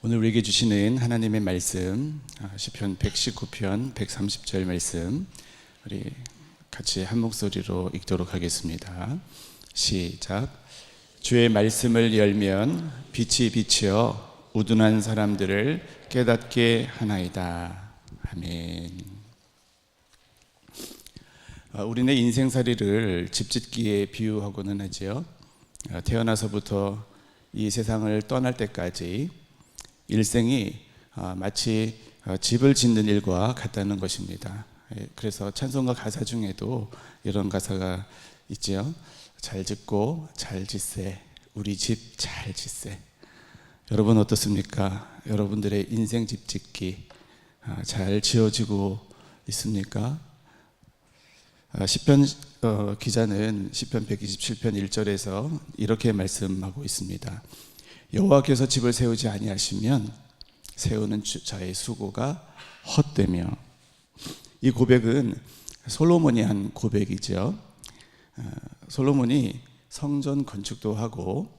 오늘 우리에게 주시는 하나님의 말씀, 시편 119편 130절 말씀, 우리 같이 한 목소리로 읽도록 하겠습니다. 시작. 주의 말씀을 열면 빛이 비치어 우둔한 사람들을 깨닫게 하나이다. 아멘. 우리는 인생살이를 집짓기에 비유하고는 하지요. 태어나서부터 이 세상을 떠날 때까지 일생이 마치 집을 짓는 일과 같다는 것입니다. 그래서 찬송가 가사 중에도 이런 가사가 있죠. 잘 짓고 잘 짓세, 우리 집 잘 짓세. 여러분 어떻습니까? 여러분들의 인생 집 짓기 잘 지어지고 있습니까? 시편 기자는 시편 127편 1절에서 이렇게 말씀하고 있습니다. 여호와께서 집을 세우지 아니하시면 세우는 자의 수고가 헛되며. 이 고백은 솔로몬이 한 고백이죠. 솔로몬이 성전 건축도 하고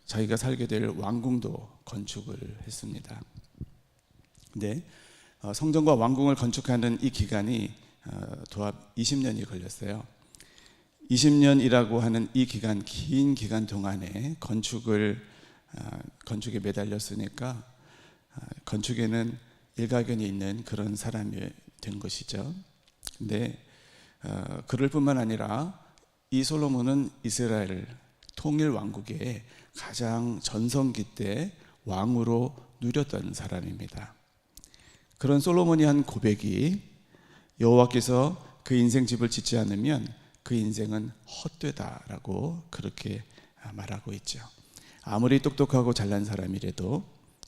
자기가 살게 될 왕궁도 건축을 했습니다. 근데 성전과 왕궁을 건축하는 이 기간이 도합 20년이 걸렸어요. 20년이라고 하는 이 기간, 긴 기간 동안에 건축에 매달렸으니까 건축에는 일가견이 있는 그런 사람이 된 것이죠. 근데 그럴 뿐만 아니라 이 솔로몬은 이스라엘 통일 왕국의 가장 전성기 때 왕으로 누렸던 사람입니다. 그런 솔로몬이 한 고백이 여호와께서 그 인생 집을 짓지 않으면 그 인생은 헛되다라고 그렇게 말하고 있죠. 아무리 똑똑하고 잘난 사람이라도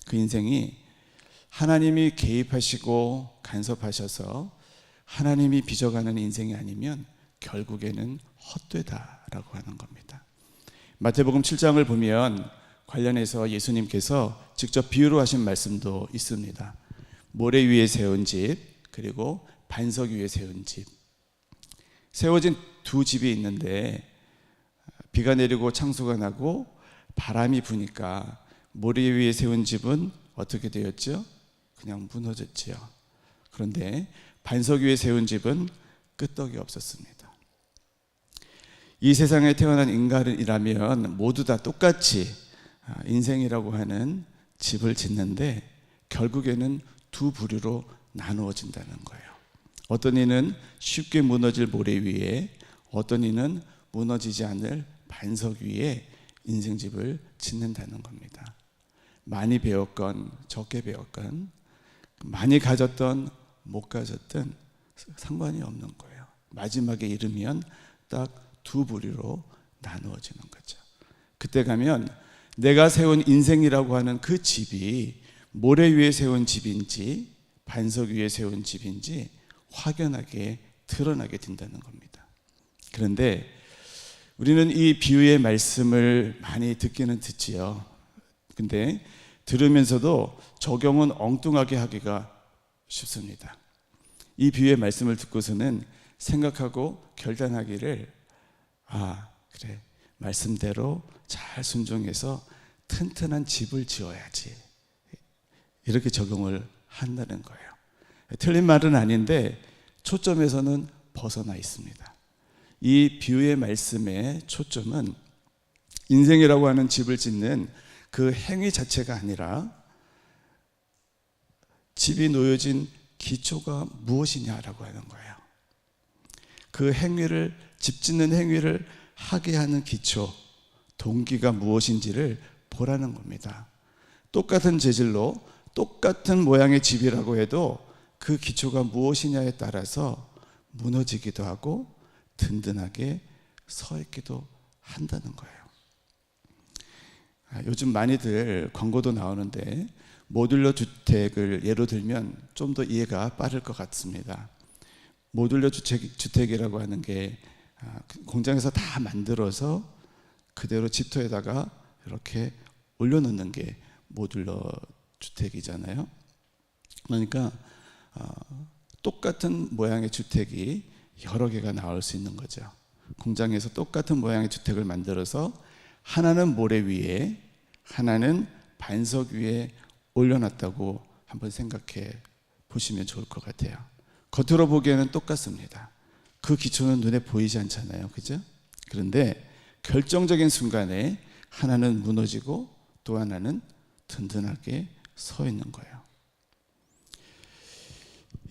그 인생이 하나님이 개입하시고 간섭하셔서 하나님이 빚어가는 인생이 아니면 결국에는 헛되다라고 하는 겁니다. 마태복음 7장을 보면 관련해서 예수님께서 직접 비유로 하신 말씀도 있습니다. 모래 위에 세운 집, 그리고 반석 위에 세운 집. 세워진 두 집이 있는데 비가 내리고 창수가 나고 바람이 부니까 모래 위에 세운 집은 어떻게 되었죠? 그냥 무너졌지요. 그런데 반석 위에 세운 집은 끄떡이 없었습니다. 이 세상에 태어난 인간이라면 모두 다 똑같이 인생이라고 하는 집을 짓는데 결국에는 두 부류로 나누어진다는 거예요. 어떤 이는 쉽게 무너질 모래 위에, 어떤 이는 무너지지 않을 반석 위에 인생집을 짓는다는 겁니다. 많이 배웠건 적게 배웠건, 많이 가졌던 못 가졌던 상관이 없는 거예요. 마지막에 이르면 딱 두 부류로 나누어지는 거죠. 그때 가면 내가 세운 인생이라고 하는 그 집이 모래 위에 세운 집인지 반석 위에 세운 집인지 확연하게 드러나게 된다는 겁니다. 그런데 우리는 이 비유의 말씀을 많이 듣기는 듣지요. 근데 들으면서도 적용은 엉뚱하게 하기가 쉽습니다. 이 비유의 말씀을 듣고서는 생각하고 결단하기를 그래, 말씀대로 잘 순종해서 튼튼한 집을 지어야지, 이렇게 적용을 한다는 거예요. 틀린 말은 아닌데 초점에서는 벗어나 있습니다. 이 비유의 말씀의 초점은 인생이라고 하는 집을 짓는 그 행위 자체가 아니라 집이 놓여진 기초가 무엇이냐라고 하는 거예요. 그 행위를, 집 짓는 행위를 하게 하는 기초, 동기가 무엇인지를 보라는 겁니다. 똑같은 재질로 똑같은 모양의 집이라고 해도 그 기초가 무엇이냐에 따라서 무너지기도 하고 든든하게 서 있기도 한다는 거예요. 요즘 많이들 광고도 나오는데 모듈러 주택을 예로 들면 좀 더 이해가 빠를 것 같습니다. 모듈러 주택이라고 하는 게 공장에서 다 만들어서 그대로 집터에다가 이렇게 올려놓는 게 모듈러 주택이잖아요. 그러니까 똑같은 모양의 주택이 여러 개가 나올 수 있는 거죠. 공장에서 똑같은 모양의 주택을 만들어서 하나는 모래 위에, 하나는 반석 위에 올려놨다고 한번 생각해 보시면 좋을 것 같아요. 겉으로 보기에는 똑같습니다. 그 기초는 눈에 보이지 않잖아요, 그죠? 그런데 결정적인 순간에 하나는 무너지고 또 하나는 든든하게 서 있는 거예요.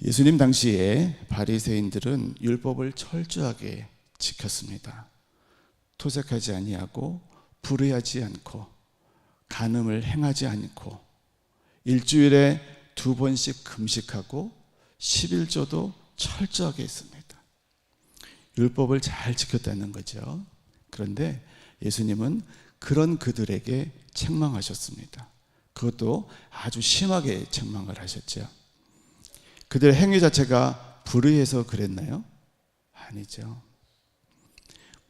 예수님 당시에 바리새인들은 율법을 철저하게 지켰습니다. 토색하지 아니하고 불의하지 않고 간음을 행하지 않고 일주일에 2번씩 금식하고 11조도 철저하게 했습니다. 율법을 잘 지켰다는 거죠. 그런데 예수님은 그런 그들에게 책망하셨습니다. 그것도 아주 심하게 책망을 하셨죠. 그들의 행위 자체가 불의해서 그랬나요? 아니죠.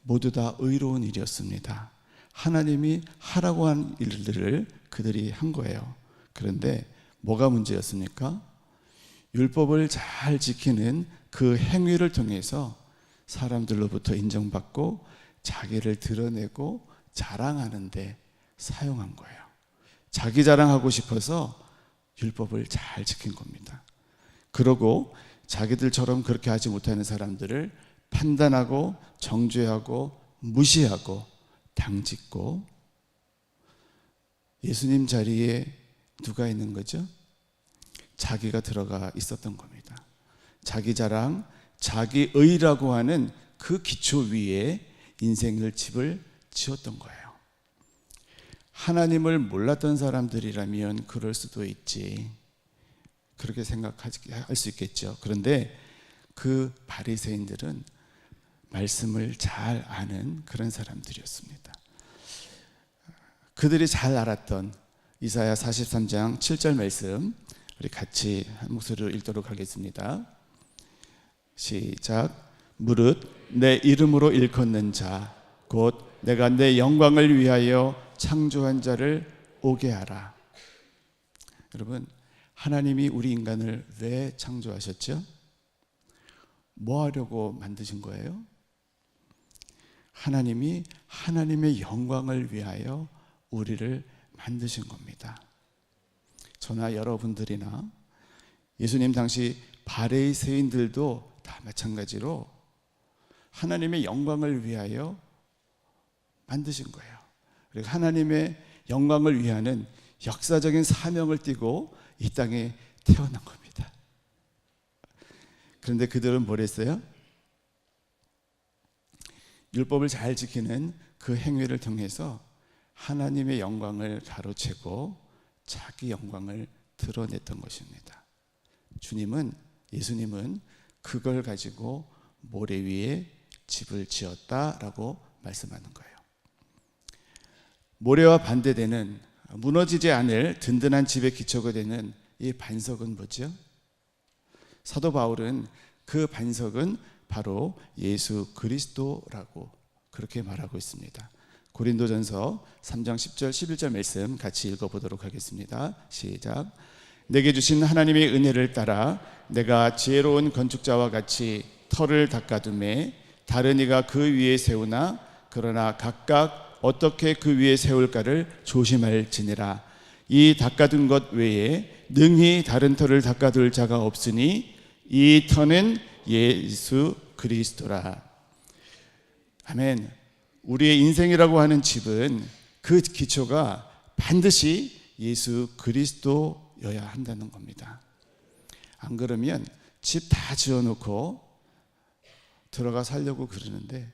모두 다 의로운 일이었습니다. 하나님이 하라고 한 일들을 그들이 한 거예요. 그런데 뭐가 문제였습니까? 율법을 잘 지키는 그 행위를 통해서 사람들로부터 인정받고 자기를 드러내고 자랑하는 데 사용한 거예요. 자기 자랑하고 싶어서 율법을 잘 지킨 겁니다. 그러고 자기들처럼 그렇게 하지 못하는 사람들을 판단하고 정죄하고 무시하고 당짓고, 예수님 자리에 누가 있는 거죠? 자기가 들어가 있었던 겁니다. 자기 자랑, 자기 의라고 하는 그 기초 위에 인생을 집을 지었던 거예요. 하나님을 몰랐던 사람들이라면 그럴 수도 있지, 그렇게 생각할 수 있겠죠. 그런데 그 바리새인들은 말씀을 잘 아는 그런 사람들이었습니다. 그들이 잘 알았던 이사야 43장 7절 말씀, 우리 같이 한 목소리로 읽도록 하겠습니다. 시작. 무릇 내 이름으로 일컫는 자, 곧 내가 내 영광을 위하여 창조한 자를 오게 하라. 여러분, 하나님이 우리 인간을 왜 창조하셨죠? 뭐 하려고 만드신 거예요? 하나님이 하나님의 영광을 위하여 우리를 만드신 겁니다. 저나 여러분들이나 예수님 당시 바리새인들도 다 마찬가지로 하나님의 영광을 위하여 만드신 거예요. 그리고 하나님의 영광을 위하는 역사적인 사명을 띠고 이 땅에 태어난 겁니다. 그런데 그들은 뭘 했어요? 율법을 잘 지키는 그 행위를 통해서 하나님의 영광을 가로채고 자기 영광을 드러냈던 것입니다. 예수님은 그걸 가지고 모래 위에 집을 지었다라고 말씀하는 거예요. 모래와 반대되는 무너지지 않을 든든한 집의 기초가 되는 이 반석은 뭐죠? 사도 바울은 그 반석은 바로 예수 그리스도라고 그렇게 말하고 있습니다. 고린도전서 3장 10절 11절 말씀 같이 읽어보도록 하겠습니다. 시작. 내게 주신 하나님의 은혜를 따라 내가 지혜로운 건축자와 같이 터를 닦아두매 다른 이가 그 위에 세우나 그러나 각각 어떻게 그 위에 세울까를 조심할지니라. 이 닦아둔 것 외에 능히 다른 터를 닦아둘 자가 없으니 이 터는 예수 그리스도라. 아멘. 우리의 인생이라고 하는 집은 그 기초가 반드시 예수 그리스도여야 한다는 겁니다. 안 그러면 집 다 지어놓고 들어가 살려고 그러는데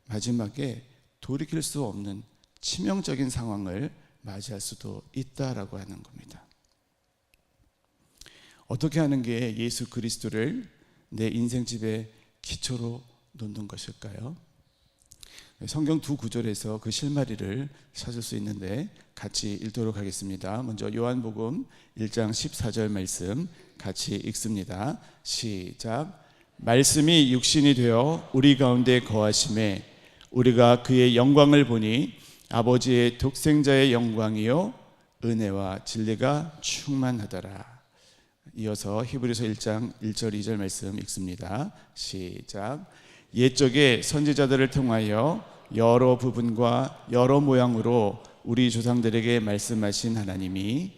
마지막에 돌이킬 수 없는 치명적인 상황을 맞이할 수도 있다라고 하는 겁니다. 어떻게 하는 게 예수 그리스도를 내 인생집의 기초로 놓는 것일까요? 성경 두 구절에서 그 실마리를 찾을 수 있는데 같이 읽도록 하겠습니다. 먼저 요한복음 1장 14절 말씀 같이 읽습니다. 시작. 말씀이 육신이 되어 우리 가운데 거하심에 우리가 그의 영광을 보니 아버지의 독생자의 영광이요 은혜와 진리가 충만하더라. 이어서 히브리서 1장 1절 2절 말씀 읽습니다. 시작. 옛적에 선지자들을 통하여 여러 부분과 여러 모양으로 우리 조상들에게 말씀하신 하나님이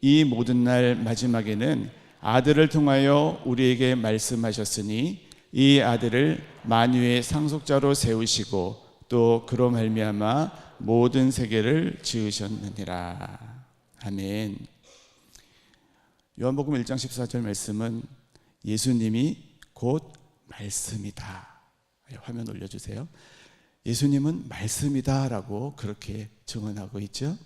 이 모든 날 마지막에는 아들을 통하여 우리에게 말씀하셨으니 이 아들을 만유의 상속자로 세우시고 또 그로 말미암아 모든 세계를 지으셨느니라. 아멘. 요한복음 1장 14절 말씀은 예수님이 곧 말씀이다. 화면 올려주세요. 예수님은 말씀이다 라고 그렇게 증언하고 있죠.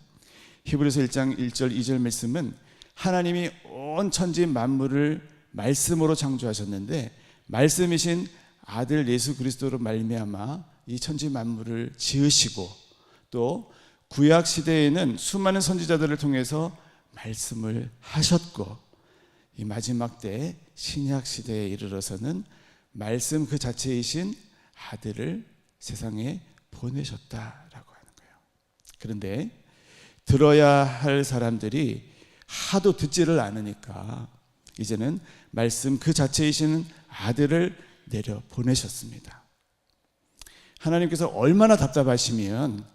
히브리서 1장 1절 2절 말씀은 하나님이 온 천지 만물을 말씀으로 창조하셨는데 말씀이신 아들 예수 그리스도로 말미암아 이 천지 만물을 지으시고 또 구약 시대에는 수많은 선지자들을 통해서 말씀을 하셨고 이 마지막 때 신약 시대에 이르러서는 말씀 그 자체이신 아들을 세상에 보내셨다라고 하는 거예요. 그런데 들어야 할 사람들이 하도 듣지를 않으니까 이제는 말씀 그 자체이신 아들을 내려 보내셨습니다. 하나님께서 얼마나 답답하시면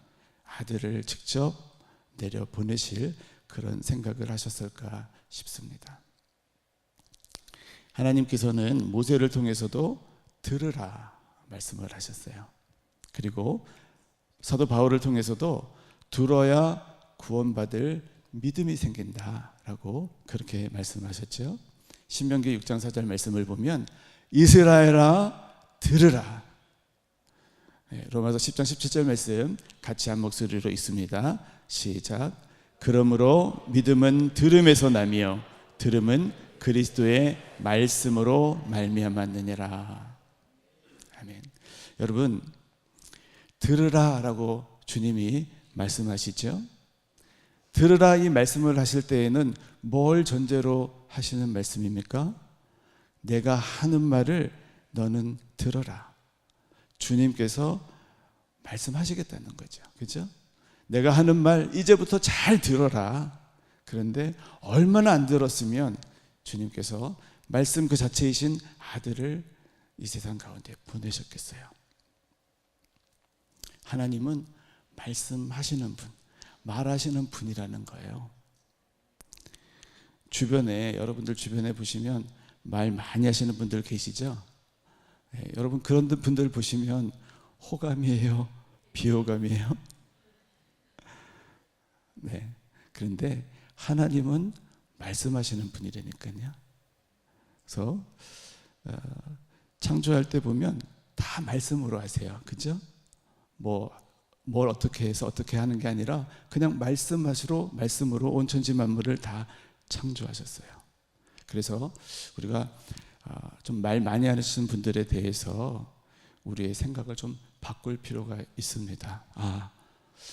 아들을 직접 내려 보내실 그런 생각을 하셨을까 싶습니다. 하나님께서는 모세를 통해서도 들으라 말씀을 하셨어요. 그리고 사도 바울을 통해서도 들어야 구원받을 믿음이 생긴다라고 그렇게 말씀하셨죠. 신명기 6장 4절 말씀을 보면 이스라엘아 들으라. 로마서 10장 17절 말씀 같이 한 목소리로 읽습니다. 시작. 그러므로 믿음은 들음에서 나며 들음은 그리스도의 말씀으로 말미암았느니라. 아멘. 여러분 들으라라고 주님이 말씀하시죠. 들으라 이 말씀을 하실 때에는 뭘 전제로 하시는 말씀입니까? 내가 하는 말을 너는 들어라. 주님께서 말씀하시겠다는 거죠. 그죠? 내가 하는 말 이제부터 잘 들어라. 그런데 얼마나 안 들었으면 주님께서 말씀 그 자체이신 아들을 이 세상 가운데 보내셨겠어요. 하나님은 말씀하시는 분, 말하시는 분이라는 거예요. 주변에 여러분들 주변에 보시면 말 많이 하시는 분들 계시죠? 네, 여러분 그런 분들 보시면 호감이에요? 비호감이에요? 네. 그런데 하나님은 말씀하시는 분이라니까요. 그래서 창조할 때 보면 다 말씀으로 하세요. 그죠? 뭘 어떻게 해서 어떻게 하는 게 아니라 그냥 말씀으로 온 천지 만물을 다 창조하셨어요. 그래서 우리가 좀 말 많이 하시는 분들에 대해서 우리의 생각을 좀 바꿀 필요가 있습니다.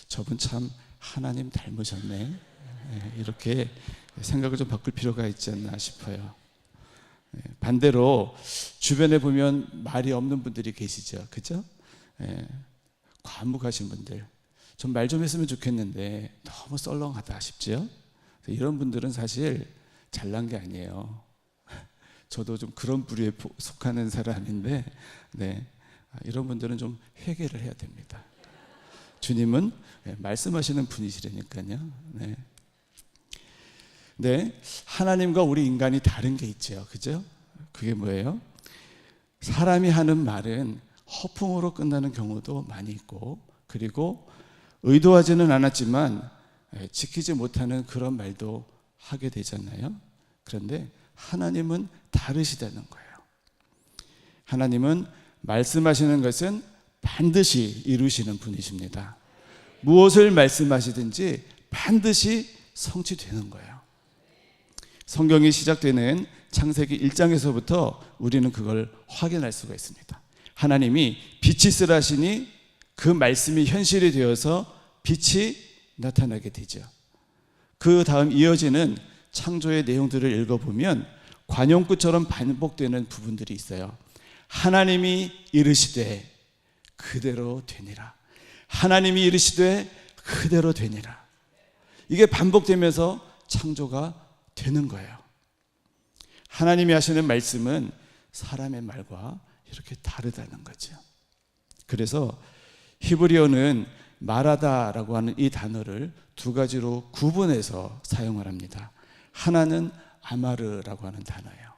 저분 참 하나님 닮으셨네. 이렇게 생각을 좀 바꿀 필요가 있지 않나 싶어요. 반대로 주변에 보면 말이 없는 분들이 계시죠. 그죠? 과묵하신 분들, 좀 말 좀 했으면 좋겠는데 너무 썰렁하다 싶죠? 이런 분들은 사실 잘난 게 아니에요. 저도 좀 그런 부류에 속하는 사람인데, 네, 이런 분들은 좀 회개를 해야 됩니다. 주님은 말씀하시는 분이시라니까요. 네. 네, 하나님과 우리 인간이 다른 게 있죠. 그죠? 그게 뭐예요? 사람이 하는 말은 허풍으로 끝나는 경우도 많이 있고, 그리고 의도하지는 않았지만 지키지 못하는 그런 말도 하게 되잖아요. 그런데 하나님은 다르시다는 거예요. 하나님은 말씀하시는 것은 반드시 이루시는 분이십니다. 무엇을 말씀하시든지 반드시 성취되는 거예요. 성경이 시작되는 창세기 1장에서부터 우리는 그걸 확인할 수가 있습니다. 하나님이 빛이 있으라 하시니 그 말씀이 현실이 되어서 빛이 나타나게 되죠. 그 다음 이어지는 창조의 내용들을 읽어보면 관용구처럼 반복되는 부분들이 있어요. 하나님이 이르시되 그대로 되니라. 하나님이 이르시되 그대로 되니라. 이게 반복되면서 창조가 되는 거예요. 하나님이 하시는 말씀은 사람의 말과 이렇게 다르다는 거죠. 그래서 히브리어는 말하다라고 하는 이 단어를 두 가지로 구분해서 사용을 합니다. 하나는 아마르라고 하는 단어예요.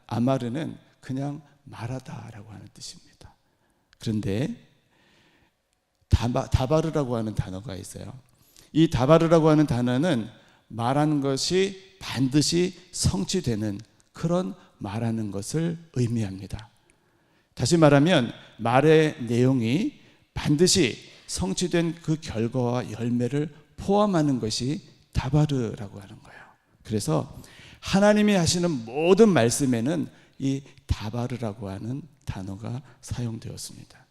아마르는 그냥 말하다라고 하는 뜻입니다. 그런데 다바르라고 하는 단어가 있어요. 이 다바르라고 하는 단어는 말하는 것이 반드시 성취되는 그런 말하는 것을 의미합니다. 다시 말하면 말의 내용이 반드시 성취된 그 결과와 열매를 포함하는 것이 다바르라고 하는 거예요. 그래서 하나님이 하시는 모든 말씀에는 이 다바르라고 하는 단어가 사용되었습니다.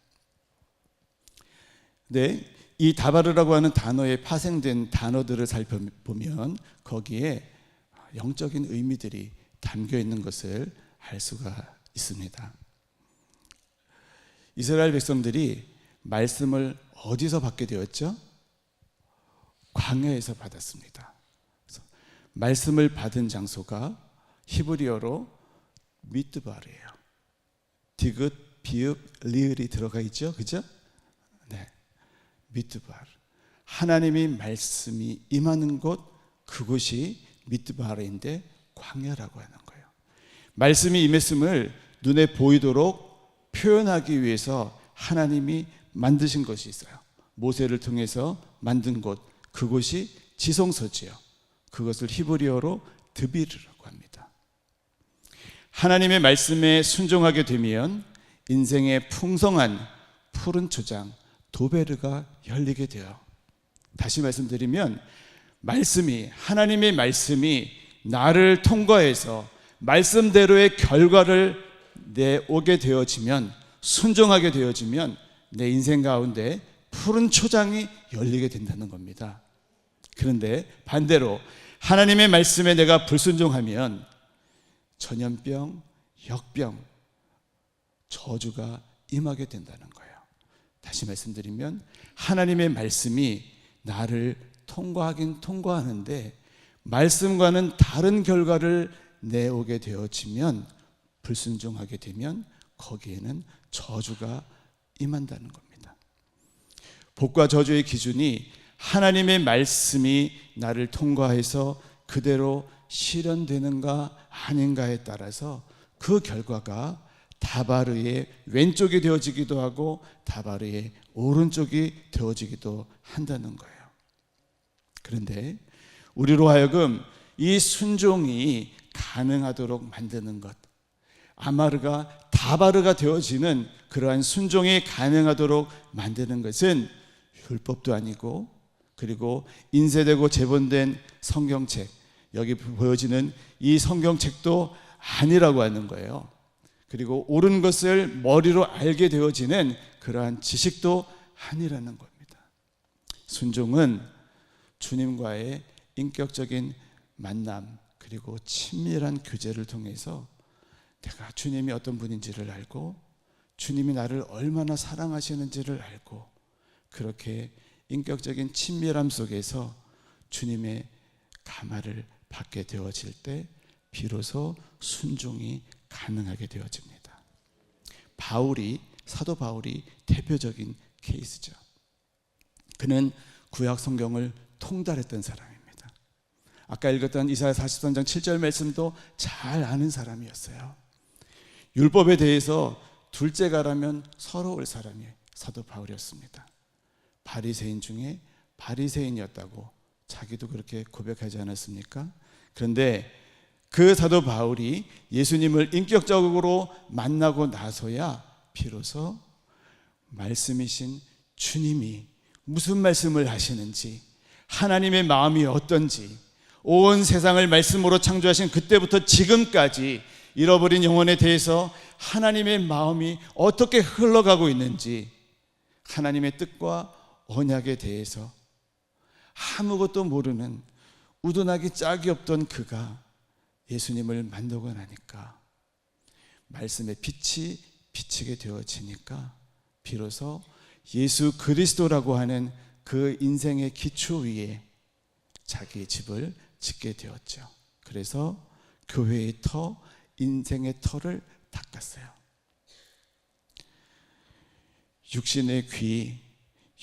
네, 이 다바르라고 하는 단어에 파생된 단어들을 살펴보면 거기에 영적인 의미들이 담겨 있는 것을 알 수가 있습니다. 이스라엘 백성들이 말씀을 어디서 받게 되었죠? 광야에서 받았습니다. 그래서 말씀을 받은 장소가 히브리어로 미드바르예요. 디귿, 비읍, 리을이 들어가 있죠, 그죠? 네, 미드바르. 하나님이 말씀이 임하는 곳, 그곳이 미드바르인데 광야라고 하는 거예요. 말씀이 임했음을 눈에 보이도록 표현하기 위해서 하나님이 만드신 것이 있어요. 모세를 통해서 만든 곳, 그곳이 지성소지요. 그것을 히브리어로 드비르라고 합니다. 하나님의 말씀에 순종하게 되면 인생의 풍성한 푸른 초장 도베르가 열리게 돼요. 다시 말씀드리면 하나님의 말씀이 나를 통과해서 말씀대로의 결과를 내오게 되어지면, 순종하게 되어지면 내 인생 가운데 푸른 초장이 열리게 된다는 겁니다. 그런데 반대로 하나님의 말씀에 내가 불순종하면 전염병, 역병, 저주가 임하게 된다는 거예요. 다시 말씀드리면 하나님의 말씀이 나를 통과하긴 통과하는데 말씀과는 다른 결과를 내오게 되어지면, 불순종하게 되면 거기에는 저주가 임한다는 겁니다. 복과 저주의 기준이 하나님의 말씀이 나를 통과해서 그대로 실현되는가 아닌가에 따라서 그 결과가 다바르의 왼쪽이 되어지기도 하고 다바르의 오른쪽이 되어지기도 한다는 거예요. 그런데 우리로 하여금 이 순종이 가능하도록 만드는 것, 아마르가 다바르가 되어지는 그러한 순종이 가능하도록 만드는 것은 율법도 아니고, 그리고 인쇄되고 제본된 성경책, 여기 보여지는 이 성경책도 아니라고 하는 거예요. 그리고 옳은 것을 머리로 알게 되어지는 그러한 지식도 아니라는 겁니다. 순종은 주님과의 인격적인 만남, 그리고 친밀한 교제를 통해서 내가 주님이 어떤 분인지를 알고 주님이 나를 얼마나 사랑하시는지를 알고, 그렇게 인격적인 친밀함 속에서 주님의 감화를 받게 되어질 때 비로소 순종이 가능하게 되어집니다. 사도 바울이 대표적인 케이스죠. 그는 구약 성경을 통달했던 사람입니다. 아까 읽었던 이사야 43장 7절 말씀도 잘 아는 사람이었어요. 율법에 대해서 둘째가라면 서러울 사람이 사도 바울이었습니다. 바리새인 중에 바리새인이었다고 자기도 그렇게 고백하지 않았습니까? 그런데 그 사도 바울이 예수님을 인격적으로 만나고 나서야 비로소 말씀이신 주님이 무슨 말씀을 하시는지, 하나님의 마음이 어떤지, 온 세상을 말씀으로 창조하신 그때부터 지금까지 잃어버린 영혼에 대해서 하나님의 마음이 어떻게 흘러가고 있는지, 하나님의 뜻과 언약에 대해서 아무것도 모르는 우둔하기 짝이 없던 그가 예수님을 만나고 나니까 말씀의 빛이 비치게 되어지니까 비로소 예수 그리스도라고 하는 그 인생의 기초 위에 자기의 집을 짓게 되었죠. 그래서 교회의 터, 인생의 터를 닦았어요. 육신의 귀,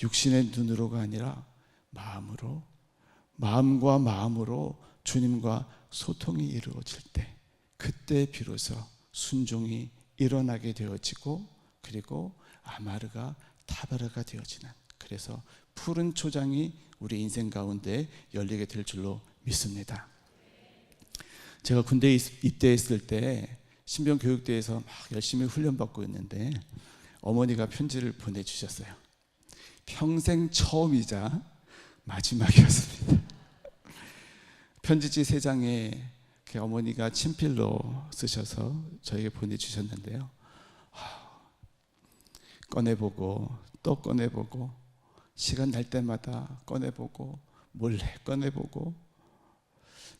육신의 눈으로가 아니라 마음과 마음으로 주님과 소통이 이루어질 때, 그때 비로소 순종이 일어나게 되어지고, 그리고 아마르가 타바르가 되어지는, 그래서 푸른 초장이 우리 인생 가운데 열리게 될 줄로 믿습니다. 제가 군대에 입대했을 때 신병교육대에서 막 열심히 훈련받고 있는데 어머니가 편지를 보내주셨어요. 평생 처음이자 마지막이었습니다. 편지지 3장에 어머니가 친필로 쓰셔서 저에게 보내주셨는데요. 꺼내보고 또 꺼내보고, 시간 날 때마다 꺼내보고 몰래 꺼내보고.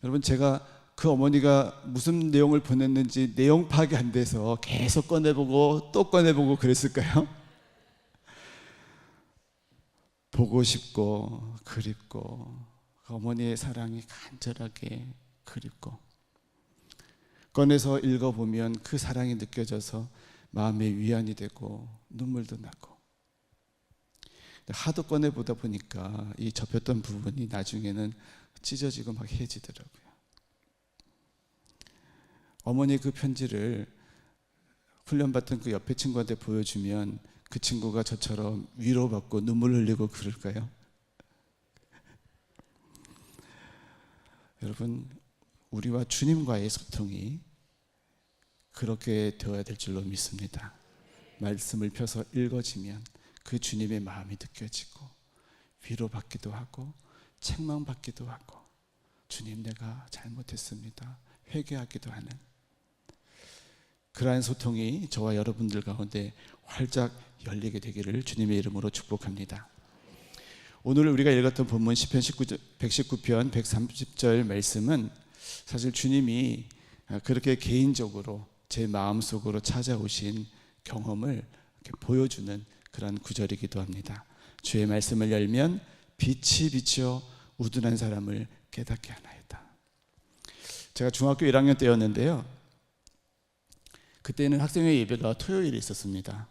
여러분, 제가 그 어머니가 무슨 내용을 보냈는지 내용 파악이 안 돼서 계속 꺼내보고 또 꺼내보고 그랬을까요? 보고 싶고 그립고, 어머니의 사랑이 간절하게 그립고, 꺼내서 읽어보면 그 사랑이 느껴져서 마음의 위안이 되고 눈물도 나고. 하도 꺼내보다 보니까 이 접혔던 부분이 나중에는 찢어지고 막 해지더라고요. 어머니의 그 편지를 훈련받던 그 옆에 친구한테 보여주면 그 친구가 저처럼 위로받고 눈물 흘리고 그럴까요? 여러분, 우리와 주님과의 소통이 그렇게 되어야 될 줄로 믿습니다. 말씀을 펴서 읽어지면 그 주님의 마음이 느껴지고, 위로받기도 하고 책망받기도 하고, 주님 내가 잘못했습니다 회개하기도 하는 그러한 소통이 저와 여러분들 가운데 활짝 열리게 되기를 주님의 이름으로 축복합니다. 오늘 우리가 읽었던 본문 시편 119편 130절 말씀은 사실 주님이 그렇게 개인적으로 제 마음속으로 찾아오신 경험을 이렇게 보여주는 그런 구절이기도 합니다. 주의 말씀을 열면 빛이 비쳐 우둔한 사람을 깨닫게 하나이다. 제가 중학교 1학년 때였는데요, 그때는 학생회 예배가 토요일에 있었습니다.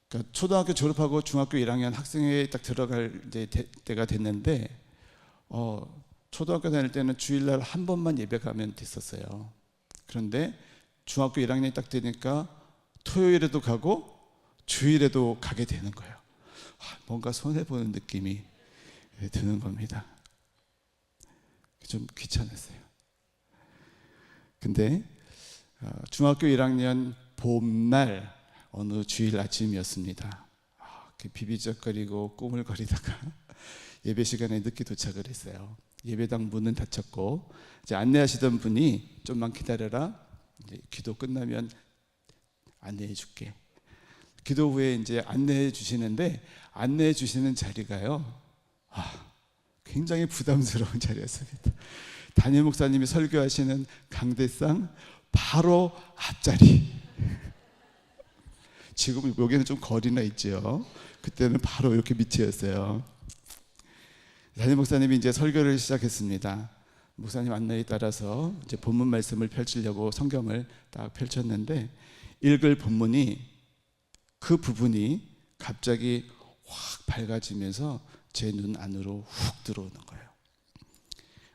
그러니까 초등학교 졸업하고 중학교 1학년 학생회에 딱 들어갈 때가 됐는데, 초등학교 다닐 때는 주일날 한 번만 예배 가면 됐었어요. 그런데 중학교 1학년이 딱 되니까 토요일에도 가고 주일에도 가게 되는 거예요. 뭔가 손해보는 느낌이 드는 겁니다. 좀 귀찮았어요. 근데 중학교 1학년 봄날 어느 주일 아침이었습니다. 비비적거리고 꾸물거리다가 예배 시간에 늦게 도착을 했어요. 예배당 문은 닫혔고, 이제 안내하시던 분이 좀만 기다려라, 이제 기도 끝나면 안내해 줄게. 기도 후에 이제 안내해 주시는데, 안내해 주시는 자리가요, 굉장히 부담스러운 자리였습니다. 담임 목사님이 설교하시는 강대상 바로 앞자리. 지금 여기는 좀 거리나 있죠. 그때는 바로 이렇게 밑이었어요. 담임 목사님이 이제 설교를 시작했습니다. 목사님 안내에 따라서 이제 본문 말씀을 펼치려고 성경을 딱 펼쳤는데, 읽을 본문이, 그 부분이 갑자기 확 밝아지면서 제 눈 안으로 훅 들어오는 거예요.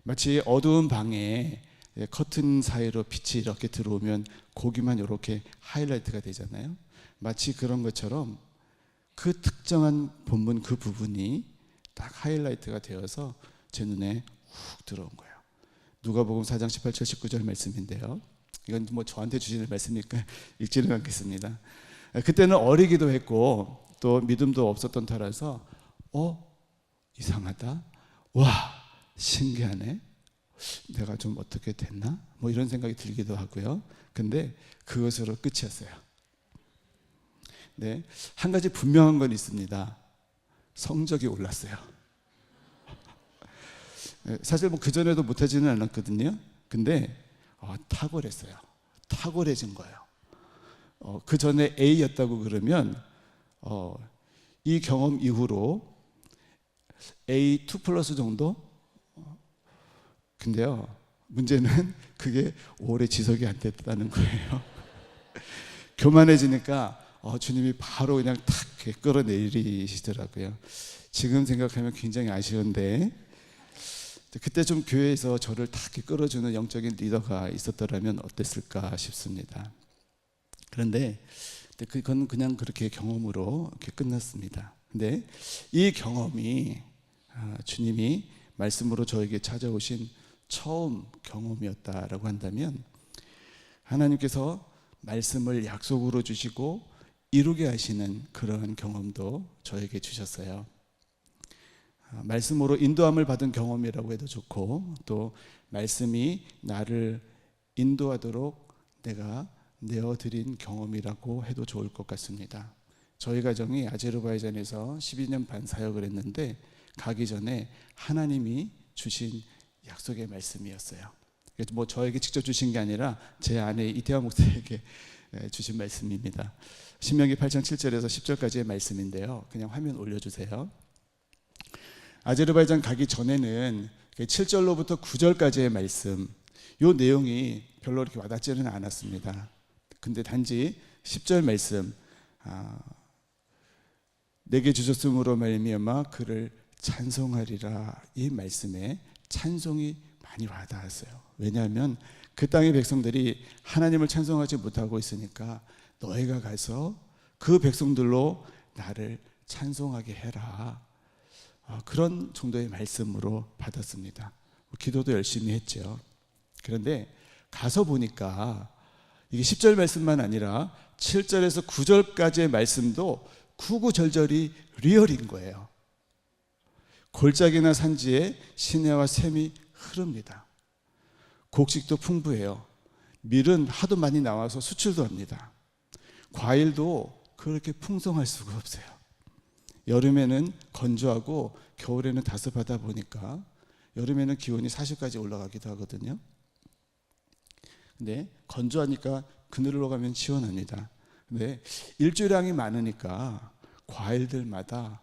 마치 어두운 방에 커튼 사이로 빛이 이렇게 들어오면 거기만 이렇게 하이라이트가 되잖아요. 마치 그런 것처럼 그 특정한 본문 그 부분이 딱 하이라이트가 되어서 제 눈에 훅 들어온 거예요. 누가복음 4장 18절 19절 말씀인데요, 이건 뭐 저한테 주시는 말씀이니까 읽지는 않겠습니다. 그때는 어리기도 했고 또 믿음도 없었던 터라서 이상하다, 와 신기하네, 내가 좀 어떻게 됐나, 뭐 이런 생각이 들기도 하고요. 근데 그것으로 끝이었어요. 네, 한 가지 분명한 건 있습니다. 성적이 올랐어요. 사실 뭐 그전에도 못하지는 않았거든요. 근데 탁월했어요. 탁월해진 거예요. 그 전에 A였다고 그러면 이 경험 이후로 A2 플러스 정도? 근데요, 문제는 그게 오래 지속이 안 됐다는 거예요. 교만해지니까 주님이 바로 그냥 탁 끌어내리시더라고요. 지금 생각하면 굉장히 아쉬운데, 그때 좀 교회에서 저를 다 이렇게 끌어주는 영적인 리더가 있었더라면 어땠을까 싶습니다. 그런데 그건 그냥 그렇게 경험으로 이렇게 끝났습니다. 근데 이 경험이 주님이 말씀으로 저에게 찾아오신 처음 경험이었다라고 한다면, 하나님께서 말씀을 약속으로 주시고 이루게 하시는 그러한 경험도 저에게 주셨어요. 말씀으로 인도함을 받은 경험이라고 해도 좋고, 또 말씀이 나를 인도하도록 내가 내어드린 경험이라고 해도 좋을 것 같습니다. 저희 가정이 아제르바이잔에서 12년 반 사역을 했는데, 가기 전에 하나님이 주신 약속의 말씀이었어요. 뭐 저에게 직접 주신 게 아니라 제 아내 이태화 목사에게 주신 말씀입니다. 신명기 8장 7절에서 10절까지의 말씀인데요. 그냥 화면 올려주세요. 아제르바이잔 가기 전에는 7절로부터 9절까지의 말씀, 이 내용이 별로 이렇게 와닿지는 않았습니다. 근데 단지 10절 말씀, 내게 주셨으므로 말미암아 그를 찬송하리라, 이 말씀에 찬송이 많이 와닿았어요. 왜냐하면 그 땅의 백성들이 하나님을 찬송하지 못하고 있으니까 너희가 가서 그 백성들로 나를 찬송하게 해라, 그런 정도의 말씀으로 받았습니다. 기도도 열심히 했죠. 그런데 가서 보니까 이게 10절 말씀만 아니라 7절에서 9절까지의 말씀도 구구절절이 리얼인 거예요. 골짜기나 산지에 시내와 샘이 흐릅니다. 곡식도 풍부해요. 밀은 하도 많이 나와서 수출도 합니다. 과일도 그렇게 풍성할 수가 없어요. 여름에는 건조하고 겨울에는 다습하다 보니까 여름에는 기온이 40까지 올라가기도 하거든요. 근데 건조하니까 그늘로 가면 시원합니다. 근데 일조량이 많으니까 과일들마다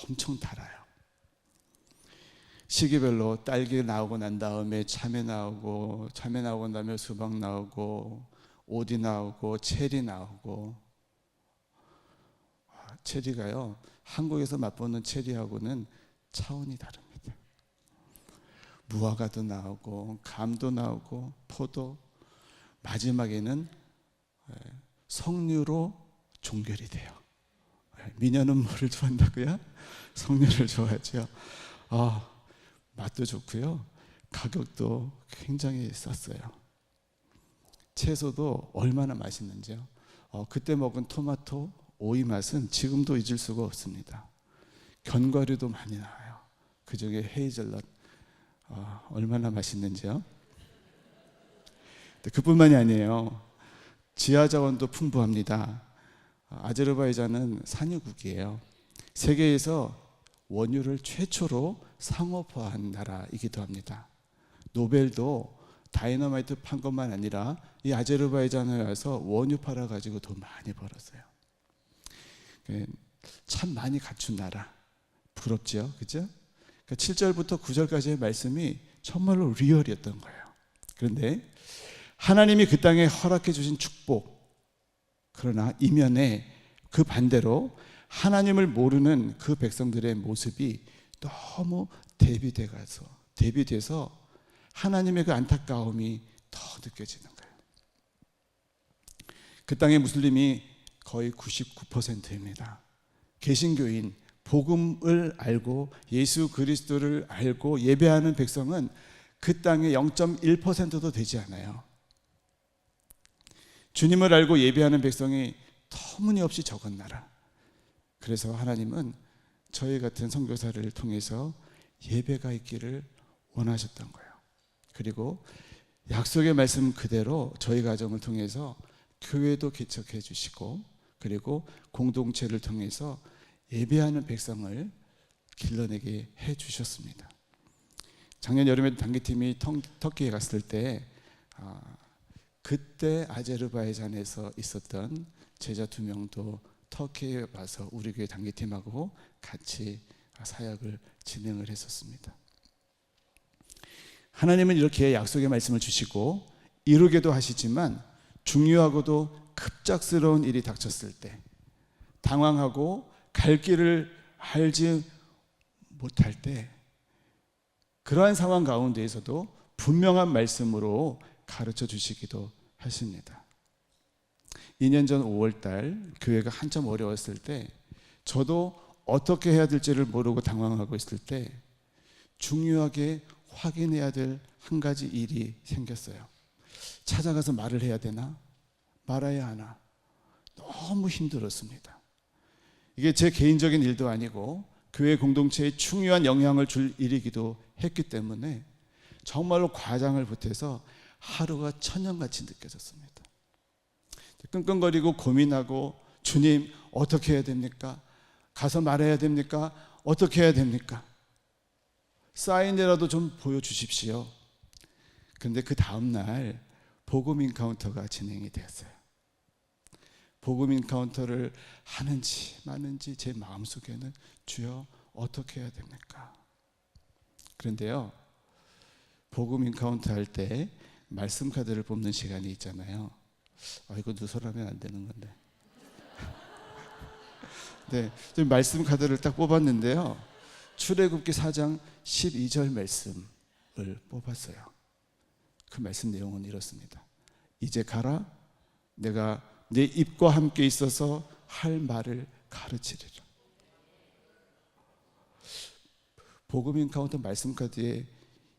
엄청 달아요. 시기별로 딸기 나오고 난 다음에 참외 나오고, 참외 나오고 나면 수박 나오고, 오디 나오고, 체리 나오고. 체리가요, 한국에서 맛보는 체리하고는 차원이 다릅니다. 무화과도 나오고, 감도 나오고, 포도. 마지막에는 석류로 종결이 돼요. 미녀는 뭐를 좋아한다고요? 석류를 좋아하죠. 맛도 좋고요, 가격도 굉장히 쌌어요. 채소도 얼마나 맛있는지요. 그때 먹은 토마토, 오이 맛은 지금도 잊을 수가 없습니다. 견과류도 많이 나와요. 그중에 헤이즐넛, 얼마나 맛있는지요. 그뿐만이 아니에요. 지하자원도 풍부합니다. 아제르바이잔은 산유국이에요. 세계에서 원유를 최초로 상업화한 나라이기도 합니다. 노벨도 다이너마이트 판 것만 아니라 이 아제르바이잔에 와서 원유 팔아가지고 돈 많이 벌었어요. 참 많이 갖춘 나라. 부럽죠, 그죠? 그러니까 7절부터 9절까지의 말씀이 정말로 리얼이었던 거예요. 그런데 하나님이 그 땅에 허락해 주신 축복, 그러나 이면에 그 반대로 하나님을 모르는 그 백성들의 모습이 너무 대비돼서 하나님의 그 안타까움이 더 느껴지는 거예요. 그 땅의 무슬림이 거의 99%입니다. 개신교인, 복음을 알고 예수 그리스도를 알고 예배하는 백성은 그 땅의 0.1%도 되지 않아요. 주님을 알고 예배하는 백성이 터무니없이 적은 나라. 그래서 하나님은 저희 같은 선교사를 통해서 예배가 있기를 원하셨던 거예요. 그리고 약속의 말씀 그대로 저희 가정을 통해서 교회도 개척해 주시고, 그리고 공동체를 통해서 예배하는 백성을 길러내게 해 주셨습니다. 작년 여름에 단기팀이 터키에 갔을 때 그때 아제르바이잔에서 있었던 제자 2명도 터키에 와서 우리 교회 단기팀하고 같이 사역을 진행을 했었습니다. 하나님은 이렇게 약속의 말씀을 주시고 이루게도 하시지만, 중요하고도 급작스러운 일이 닥쳤을 때, 당황하고 갈 길을 알지 못할 때 그러한 상황 가운데에서도 분명한 말씀으로 가르쳐 주시기도 하십니다. 2년 전 5월달 교회가 한참 어려웠을 때 저도 어떻게 해야 될지를 모르고 당황하고 있을 때 중요하게 확인해야 될 한 가지 일이 생겼어요. 찾아가서 말을 해야 되나? 말아야 하나? 너무 힘들었습니다. 이게 제 개인적인 일도 아니고 교회 공동체에 중요한 영향을 줄 일이기도 했기 때문에 정말로 과장을 보태서 하루가 천년같이 느껴졌습니다. 끙끙거리고 고민하고 주님 어떻게 해야 됩니까? 가서 말해야 됩니까? 어떻게 해야 됩니까? 사인이라도 좀 보여주십시오. 그런데 그 다음날 복음 인카운터가 진행이 되었어요. 복음 인카운터를 하는지 마는지 제 마음속에는 주여 어떻게 해야 됩니까? 그런데요, 복음 인카운터 할 때 말씀 카드를 뽑는 시간이 있잖아요. 이거 누설하면 안 되는 건데. 네, 좀 말씀 카드를 딱 뽑았는데요, 출애굽기 4장 12절 말씀을 뽑았어요. 그 말씀 내용은 이렇습니다. 이제 가라, 내가 내 입과 함께 있어서 할 말을 가르치리라. 복음 인카운터 말씀 카드에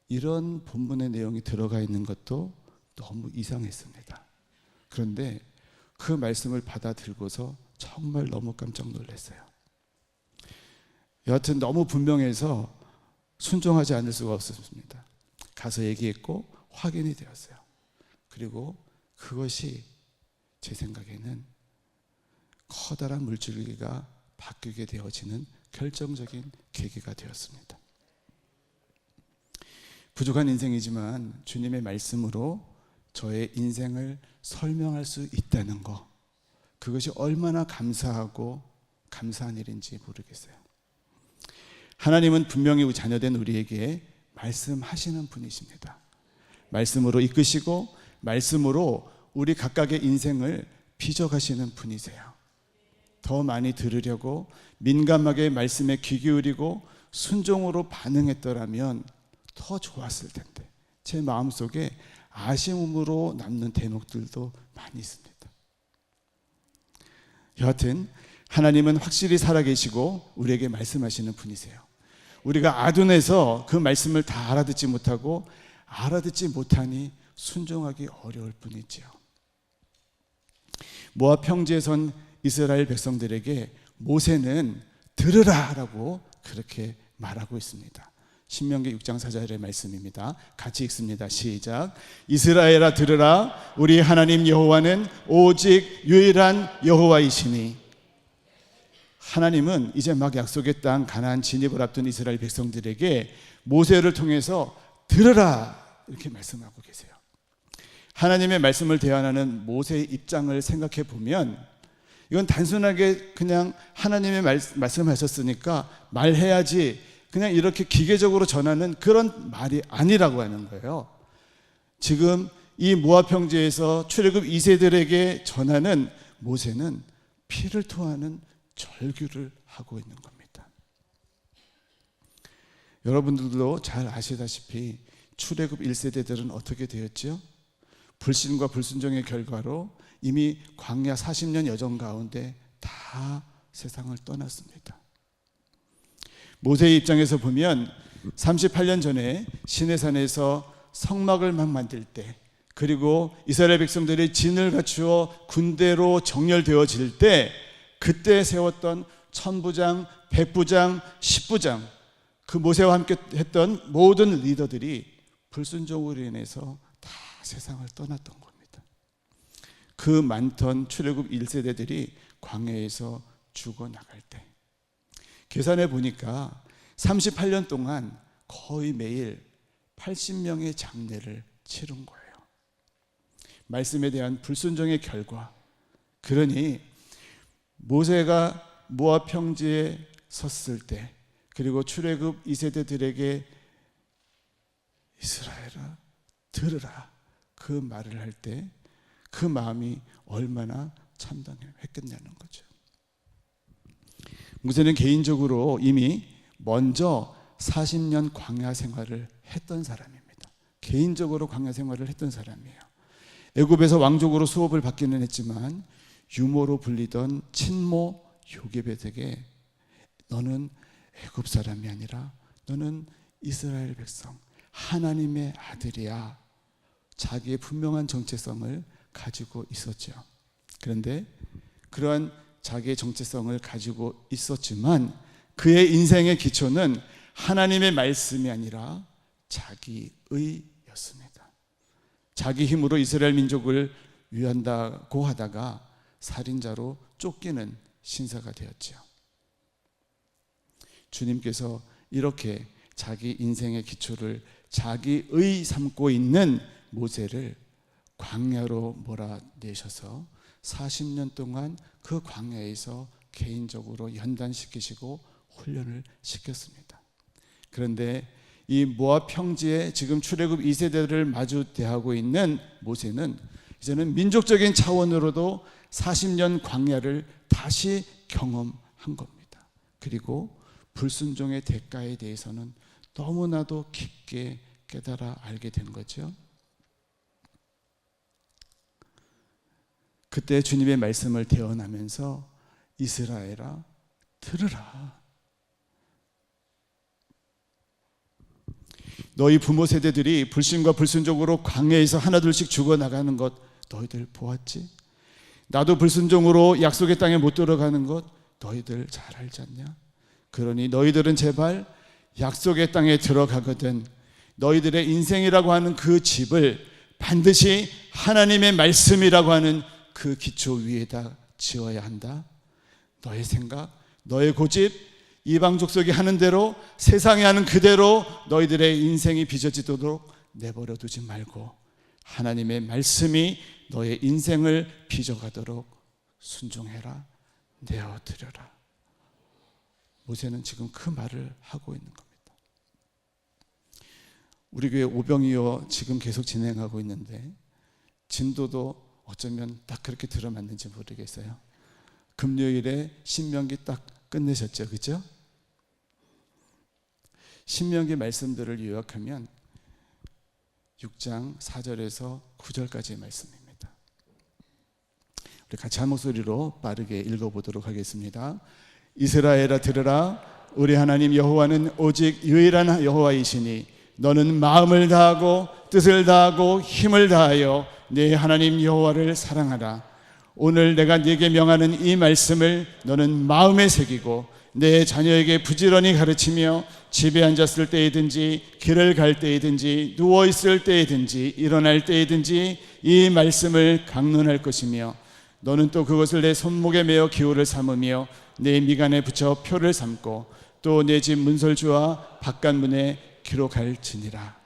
이런 본문의 내용이 들어가 있는 것도 너무 이상했습니다. 그런데 그 말씀을 받아들고서 정말 너무 깜짝 놀랐어요. 여하튼 너무 분명해서 순종하지 않을 수가 없었습니다. 가서 얘기했고 확인이 되었어요. 그리고 그것이 제 생각에는 커다란 물줄기가 바뀌게 되어지는 결정적인 계기가 되었습니다. 부족한 인생이지만 주님의 말씀으로 저의 인생을 설명할 수 있다는 것, 그것이 얼마나 감사하고 감사한 일인지 모르겠어요. 하나님은 분명히 자녀된 우리에게 말씀하시는 분이십니다. 말씀으로 이끄시고 말씀으로 우리 각각의 인생을 빚어가시는 분이세요. 더 많이 들으려고 민감하게 말씀에 귀 기울이고 순종으로 반응했더라면 더 좋았을 텐데 제 마음속에 아쉬움으로 남는 대목들도 많이 있습니다. 여하튼 하나님은 확실히 살아계시고 우리에게 말씀하시는 분이세요. 우리가 아둔해서 그 말씀을 다 알아듣지 못하고 알아듣지 못하니 순종하기 어려울 뿐이지요. 모압 평지에 선 이스라엘 백성들에게 모세는 들으라라고 그렇게 말하고 있습니다. 신명기 6장 4절의 말씀입니다. 같이 읽습니다. 시작. 이스라엘아 들으라, 우리 하나님 여호와는 오직 유일한 여호와이시니. 하나님은 이제 막 약속의 땅 가나안 진입을 앞둔 이스라엘 백성들에게 모세를 통해서 들으라 이렇게 말씀하고 계세요. 하나님의 말씀을 대하는 모세의 입장을 생각해 보면 이건 단순하게 그냥 하나님의 말씀하셨으니까 말해야지 그냥 이렇게 기계적으로 전하는 그런 말이 아니라고 하는 거예요. 지금 이 모압 평지에서 출애굽 2세들에게 전하는 모세는 피를 토하는 절규를 하고 있는 겁니다. 여러분들도 잘 아시다시피 출애굽 1세대들은 어떻게 되었죠? 불신과 불순종의 결과로 이미 광야 40년 여정 가운데 다 세상을 떠났습니다. 모세의 입장에서 보면 38년 전에 시내산에서 성막을 막 만들 때, 그리고 이스라엘 백성들이 진을 갖추어 군대로 정렬되어질 때 그때 세웠던 천부장, 백부장, 십부장, 그 모세와 함께 했던 모든 리더들이 불순종으로 인해서 다 세상을 떠났던 겁니다. 그 많던 출애굽 1세대들이 광야에서 죽어나갈 때 계산해 보니까 38년 동안 거의 매일 80명의 장례를 치른 거예요. 말씀에 대한 불순종의 결과. 그러니 모세가 모압 평지에 섰을 때, 그리고 출애굽 2세대들에게 이스라엘아 들으라 그 말을 할 때 그 마음이 얼마나 참담했겠냐는 거죠. 모세는 개인적으로 이미 먼저 40년 광야 생활을 했던 사람입니다. 개인적으로 광야 생활을 했던 사람이에요. 애굽에서 왕족으로 수업을 받기는 했지만 유모로 불리던 친모 요게벳에게 너는 애굽 사람이 아니라 너는 이스라엘 백성 하나님의 아들이야. 자기의 분명한 정체성을 가지고 있었죠. 그런데 그러한 자기의 정체성을 가지고 있었지만 그의 인생의 기초는 하나님의 말씀이 아니라 자기의였습니다. 자기 힘으로 이스라엘 민족을 위한다고 하다가 살인자로 쫓기는 신사가 되었죠. 주님께서 이렇게 자기 인생의 기초를 자기의 삼고 있는 모세를 광야로 몰아내셔서 40년 동안 그 광야에서 개인적으로 연단시키시고 훈련을 시켰습니다. 그런데 이 모압 평지에 지금 출애굽 2세대를 마주 대하고 있는 모세는 이제는 민족적인 차원으로도 40년 광야를 다시 경험한 겁니다. 그리고 불순종의 대가에 대해서는 너무나도 깊게 깨달아 알게 된 거죠. 그때 주님의 말씀을 대언하면서 이스라엘아 들으라. 너희 부모 세대들이 불신과 불순종으로 광야에서 하나둘씩 죽어나가는 것 너희들 보았지? 나도 불순종으로 약속의 땅에 못 들어가는 것 너희들 잘 알지 않냐? 그러니 너희들은 제발 약속의 땅에 들어가거든 너희들의 인생이라고 하는 그 집을 반드시 하나님의 말씀이라고 하는 그 기초 위에다 지어야 한다. 너의 생각, 너의 고집, 이방 족속이 하는 대로 세상이 하는 그대로 너희들의 인생이 빚어지도록 내버려 두지 말고 하나님의 말씀이 너의 인생을 빚어가도록 순종해라. 내어드려라. 모세는 지금 그 말을 하고 있는 겁니다. 우리 교회 오병이어 지금 계속 진행하고 있는데 진도도 어쩌면 딱 그렇게 들어맞는지 모르겠어요. 금요일에 신명기 딱 끝내셨죠, 그죠? 신명기 말씀들을 요약하면 6장 4절에서 9절까지의 말씀입니다. 우리 같이 한 목소리로 빠르게 읽어보도록 하겠습니다. 이스라엘아 들으라. 우리 하나님 여호와는 오직 유일한 여호와이시니 너는 마음을 다하고 뜻을 다하고 힘을 다하여 네 하나님 여호와를 사랑하라. 오늘 내가 네게 명하는 이 말씀을 너는 마음에 새기고 내 자녀에게 부지런히 가르치며 집에 앉았을 때이든지 길을 갈 때이든지 누워있을 때이든지 일어날 때이든지 이 말씀을 강론할 것이며 너는 또 그것을 내 손목에 메어 기호를 삼으며 내 미간에 붙여 표를 삼고 또 내 집 문설주와 바깥문에 기록할지니라.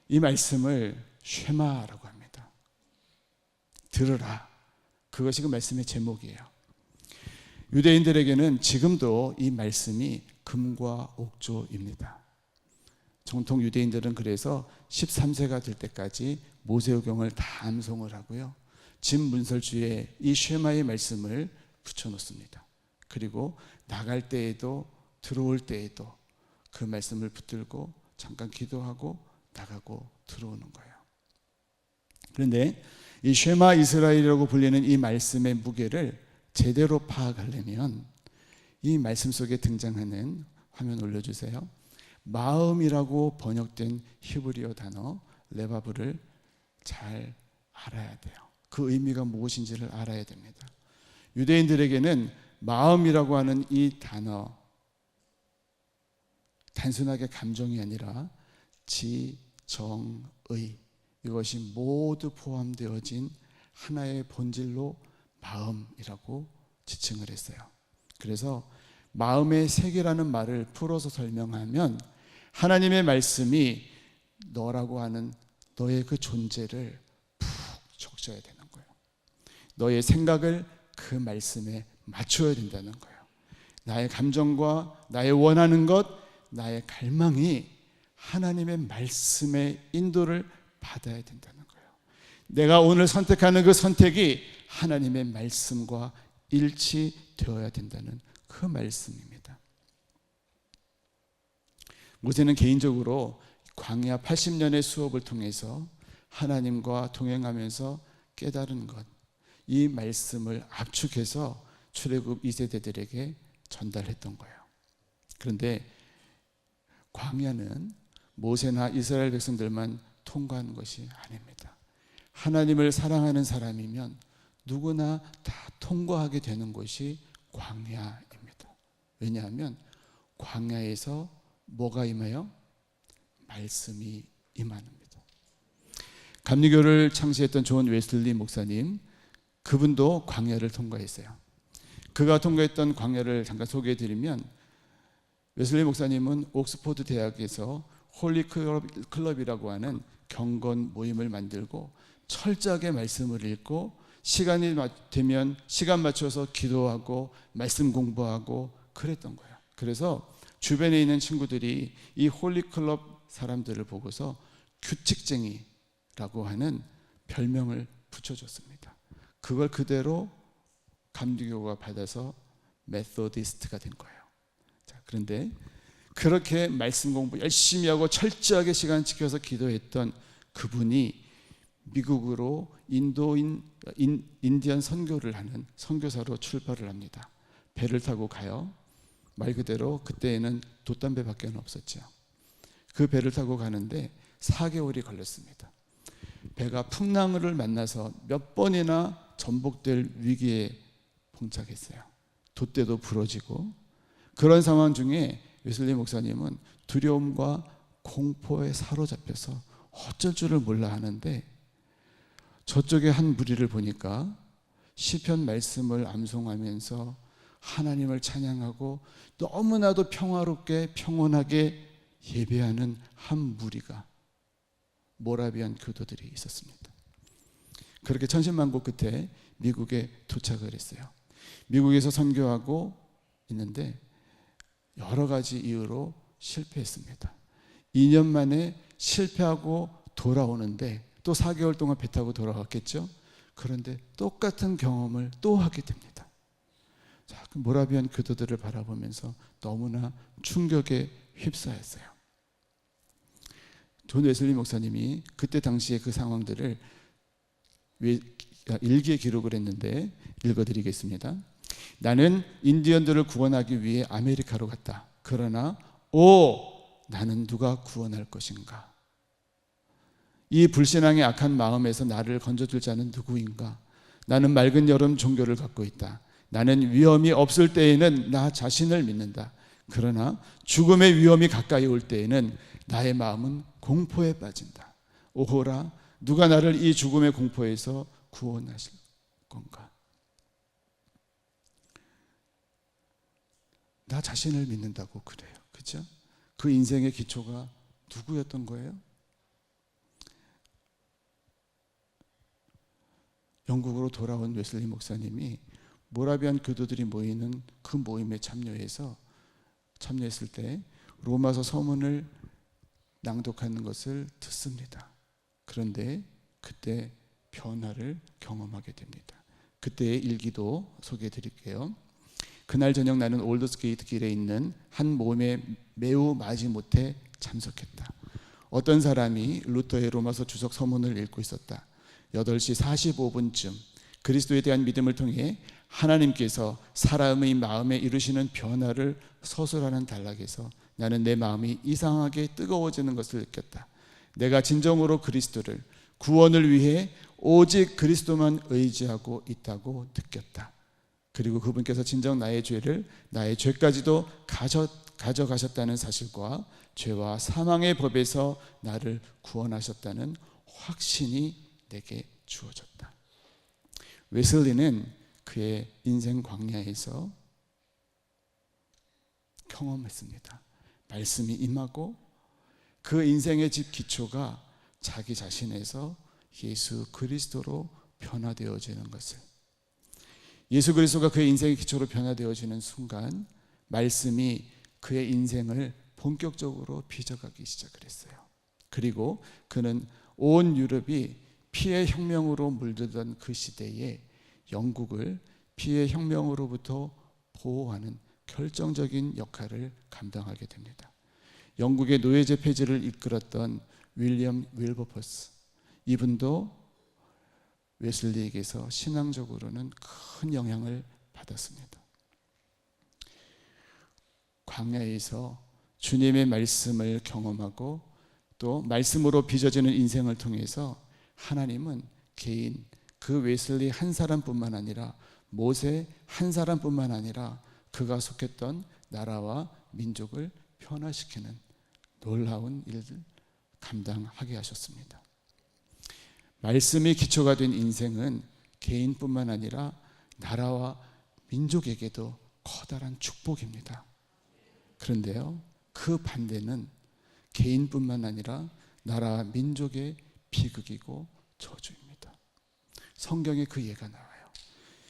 이 말씀을 쉐마라고 합니다. 들으라. 그것이 그 말씀의 제목이에요. 유대인들에게는 지금도 이 말씀이 금과 옥조입니다. 정통 유대인들은 그래서 13세가 될 때까지 모세오경을 다 암송을 하고요. 집 문설주에 이 쉐마의 말씀을 붙여놓습니다. 그리고 나갈 때에도 들어올 때에도 그 말씀을 붙들고 잠깐 기도하고 나가고 들어오는 거예요. 그런데 이 쉐마 이스라엘이라고 불리는 이 말씀의 무게를 제대로 파악하려면 이 말씀 속에 등장하는 화면 올려주세요. 마음이라고 번역된 히브리어 단어 레바브를 잘 알아야 돼요. 그 의미가 무엇인지를 알아야 됩니다. 유대인들에게는 마음이라고 하는 이 단어 단순하게 감정이 아니라 지, 정, 의 이것이 모두 포함되어진 하나의 본질로 마음이라고 지칭을 했어요. 그래서 마음의 색이라는 말을 풀어서 설명하면 하나님의 말씀이 너라고 하는 너의 그 존재를 푹 적셔야 되는 거예요. 너의 생각을 그 말씀에 맞춰야 된다는 거예요. 나의 감정과 나의 원하는 것, 나의 갈망이 하나님의 말씀의 인도를 받아야 된다는 거예요. 내가 오늘 선택하는 그 선택이 하나님의 말씀과 일치되어야 된다는 그 말씀입니다. 모세는 개인적으로 광야 80년의 수업을 통해서 하나님과 동행하면서 깨달은 것, 이 말씀을 압축해서 출애굽 2세대들에게 전달했던 거예요. 그런데 광야는 모세나 이스라엘 백성들만 통과하는 것이 아닙니다. 하나님을 사랑하는 사람이면 누구나 다 통과하게 되는 곳이 광야입니다. 왜냐하면 광야에서 뭐가 임해요? 말씀이 임합니다. 감리교를 창시했던 존 웨슬리 목사님, 그분도 광야를 통과했어요. 그가 통과했던 광야를 잠깐 소개해 드리면, 웨슬리 목사님은 옥스포드 대학에서 홀리 클럽이라고 하는 경건 모임을 만들고 철저하게 말씀을 읽고 시간이 되면 시간 맞춰서 기도하고 말씀 공부하고 그랬던 거예요. 그래서 주변에 있는 친구들이 이 홀리 클럽 사람들을 보고서 규칙쟁이라고 하는 별명을 붙여줬습니다. 그걸 그대로 감리교가 받아서 메소디스트가 된 거예요. 자, 그런데 그렇게 말씀 공부 열심히 하고 철저하게 시간 지켜서 기도했던 그분이 미국으로 인디언 선교를 하는 선교사로 출발을 합니다. 배를 타고 가요. 말 그대로 그때에는 돛담배밖에 없었죠. 그 배를 타고 가는데 4개월이 걸렸습니다. 배가 풍랑을 만나서 몇 번이나 전복될 위기에 봉착했어요. 돛대도 부러지고, 그런 상황 중에 웨슬리 목사님은 두려움과 공포에 사로잡혀서 어쩔 줄을 몰라 하는데, 저쪽에 한 무리를 보니까 시편 말씀을 암송하면서 하나님을 찬양하고 너무나도 평화롭게 평온하게 예배하는 한 무리가, 모라비안 교도들이 있었습니다. 그렇게 천신만고 끝에 미국에 도착을 했어요. 미국에서 선교하고 있는데 여러 가지 이유로 실패했습니다. 2년 만에 실패하고 돌아오는데 또 4개월 동안 배 타고 돌아왔겠죠. 그런데 똑같은 경험을 또 하게 됩니다. 자, 그 모라비안 교도들을 바라보면서 너무나 충격에 휩싸였어요. 존 웨슬리 목사님이 그때 당시에 그 상황들을 일기에 기록을 했는데 읽어드리겠습니다. 나는 인디언들을 구원하기 위해 아메리카로 갔다. 그러나 나는 누가 구원할 것인가? 이 불신앙의 악한 마음에서 나를 건져줄 자는 누구인가? 나는 맑은 여름 종교를 갖고 있다. 나는 위험이 없을 때에는 나 자신을 믿는다. 그러나 죽음의 위험이 가까이 올 때에는 나의 마음은 공포에 빠진다. 오호라, 누가 나를 이 죽음의 공포에서 구원하실 건가? 나 자신을 믿는다고 그래요. 그렇죠? 그 인생의 기초가 누구였던 거예요? 영국으로 돌아온 웨슬리 목사님이 모라비안 교도들이 모이는 그 모임에 참여했을 때 로마서 서문을 낭독하는 것을 듣습니다. 그런데 그때 변화를 경험하게 됩니다. 그때의 일기도 소개해 드릴게요. 그날 저녁 나는 올드스게이트 길에 있는 한 모임에 매우 마지못해 참석했다. 어떤 사람이 루터의 로마서 주석 서문을 읽고 있었다. 8시 45분쯤 그리스도에 대한 믿음을 통해 하나님께서 사람의 마음에 이루시는 변화를 서술하는 단락에서 나는 내 마음이 이상하게 뜨거워지는 것을 느꼈다. 내가 진정으로 그리스도를, 구원을 위해 오직 그리스도만 의지하고 있다고 느꼈다. 그리고 그분께서 진정 나의 죄까지도 가져가셨다는 사실과 죄와 사망의 법에서 나를 구원하셨다는 확신이 내게 주어졌다. 웨슬리는 그의 인생 광야에서 경험했습니다. 말씀이 임하고 그 인생의 집 기초가 자기 자신에서 예수 그리스도로 변화되어지는 것을, 예수 그리스도가 그의 인생의 기초로 변화되어지는 순간 말씀이 그의 인생을 본격적으로 빚어가기 시작을 했어요. 그리고 그는 온 유럽이 피해 혁명으로 물들던 그 시대에 영국을 피해 혁명으로부터 보호하는 결정적인 역할을 감당하게 됩니다. 영국의 노예제 폐지를 이끌었던 윌리엄 윌버퍼스, 이분도 웨슬리에게서 신앙적으로는 큰 영향을 받았습니다. 광야에서 주님의 말씀을 경험하고 또 말씀으로 빚어지는 인생을 통해서 하나님은 개인 그 웨슬리 한 사람뿐만 아니라 모세 한 사람뿐만 아니라 그가 속했던 나라와 민족을 변화시키는 놀라운 일을 감당하게 하셨습니다. 말씀이 기초가 된 인생은 개인뿐만 아니라 나라와 민족에게도 커다란 축복입니다. 그런데요, 그 반대는 개인뿐만 아니라 나라와 민족의 비극이고 저주입니다. 성경에 그 예가 나와요.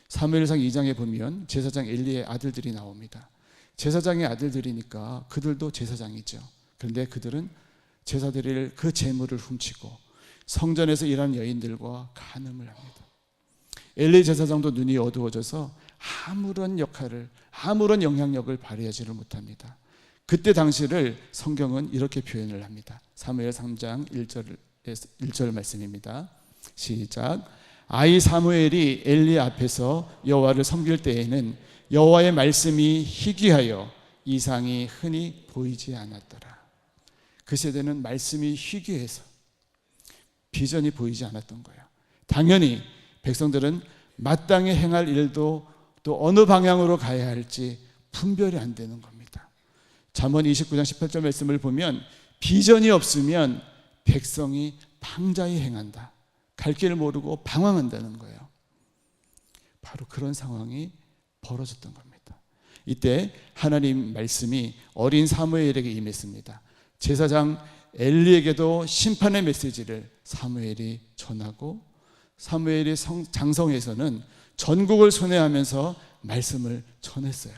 사무엘상 2장에 보면 제사장 엘리의 아들들이 나옵니다. 제사장의 아들들이니까 그들도 제사장이죠. 그런데 그들은 제사 드릴 그 제물을 훔치고 성전에서 일하는 여인들과 간음을 합니다. 엘리 제사장도 눈이 어두워져서 아무런 역할을, 아무런 영향력을 발휘하지를 못합니다. 그때 당시를 성경은 이렇게 표현을 합니다. 사무엘 3장 1절 말씀입니다. 시작. 아이 사무엘이 엘리 앞에서 여호와를 섬길 때에는 여호와의 말씀이 희귀하여 이상이 흔히 보이지 않았더라. 그 세대는 말씀이 희귀해서 비전이 보이지 않았던 거예요. 당연히 백성들은 마땅히 행할 일도 또 어느 방향으로 가야 할지 분별이 안 되는 겁니다. 잠언 29장 18절 말씀을 보면 비전이 없으면 백성이 방자히 행한다. 갈 길을 모르고 방황한다는 거예요. 바로 그런 상황이 벌어졌던 겁니다. 이때 하나님 말씀이 어린 사무엘에게 임했습니다. 제사장 엘리에게도 심판의 메시지를 사무엘이 전하고 사무엘이 장성에서는 전국을 순회하면서 말씀을 전했어요.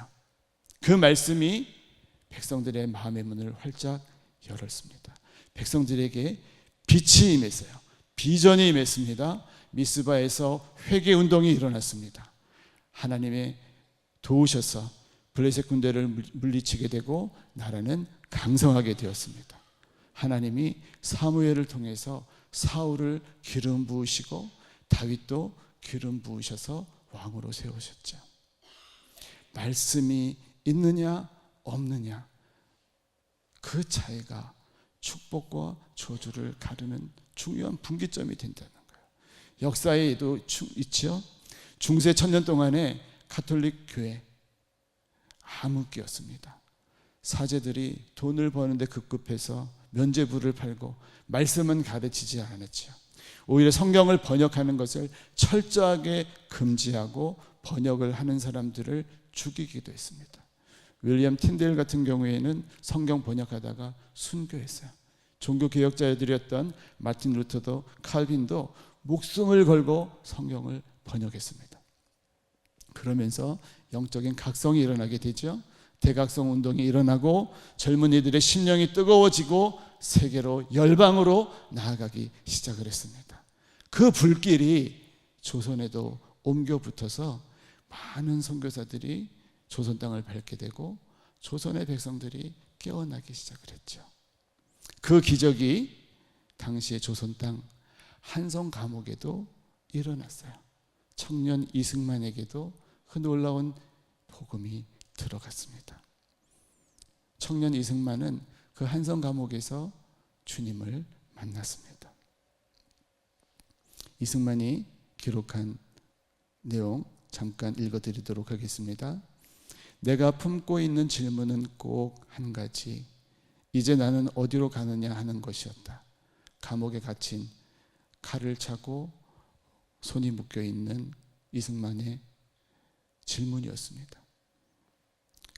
그 말씀이 백성들의 마음의 문을 활짝 열었습니다. 백성들에게 빛이 임했어요. 비전이 임했습니다. 미스바에서 회개 운동이 일어났습니다. 하나님의 도우셔서 블레셋 군대를 물리치게 되고 나라는 강성하게 되었습니다. 하나님이 사무엘을 통해서 사울을 기름 부으시고 다윗도 기름 부으셔서 왕으로 세우셨죠. 말씀이 있느냐 없느냐, 그 차이가 축복과 저주를 가르는 중요한 분기점이 된다는 거예요. 역사에도 있죠. 중세 천년 동안에 가톨릭 교회 암흑기였습니다. 사제들이 돈을 버는데 급급해서 면죄부를 팔고 말씀은 가르치지 않았죠. 오히려 성경을 번역하는 것을 철저하게 금지하고 번역을 하는 사람들을 죽이기도 했습니다. 윌리엄 틴데일 같은 경우에는 성경 번역하다가 순교했어요. 종교개혁자들이었던 마틴 루터도 칼빈도 목숨을 걸고 성경을 번역했습니다. 그러면서 영적인 각성이 일어나게 되죠. 대각성 운동이 일어나고 젊은이들의 심령이 뜨거워지고 세계로 열방으로 나아가기 시작을 했습니다. 그 불길이 조선에도 옮겨 붙어서 많은 선교사들이 조선 땅을 밟게 되고 조선의 백성들이 깨어나기 시작을 했죠. 그 기적이 당시의 조선 땅 한성 감옥에도 일어났어요. 청년 이승만에게도 그 놀라운 복음이 들어갔습니다. 청년 이승만은 그 한성 감옥에서 주님을 만났습니다. 이승만이 기록한 내용 잠깐 읽어드리도록 하겠습니다. 내가 품고 있는 질문은 꼭 한 가지, 이제 나는 어디로 가느냐 하는 것이었다. 감옥에 갇힌 칼을 차고 손이 묶여 있는 이승만의 질문이었습니다.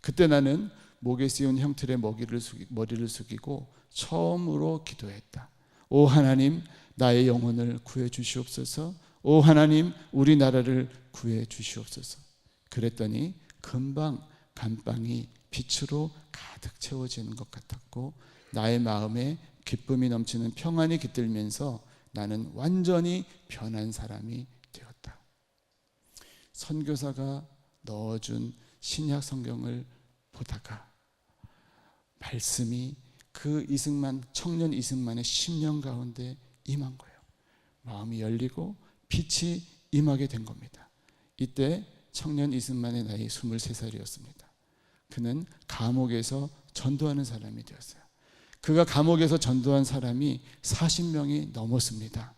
그때 나는 목에 씌운 형틀에 머리를 숙이고 처음으로 기도했다. 오 하나님, 나의 영혼을 구해 주시옵소서. 오 하나님, 우리나라를 구해 주시옵소서. 그랬더니 금방 감방이 빛으로 가득 채워지는 것 같았고 나의 마음에 기쁨이 넘치는 평안이 깃들면서 나는 완전히 변한 사람이 되었다. 선교사가 넣어준 신약 성경을 보다가 말씀이 그 이승만, 청년 이승만의 10년 가운데 임한 거예요. 마음이 열리고 빛이 임하게 된 겁니다. 이때 청년 이승만의 나이 23살이었습니다. 그는 감옥에서 전도하는 사람이 되었어요. 그가 감옥에서 전도한 사람이 40명이 넘었습니다.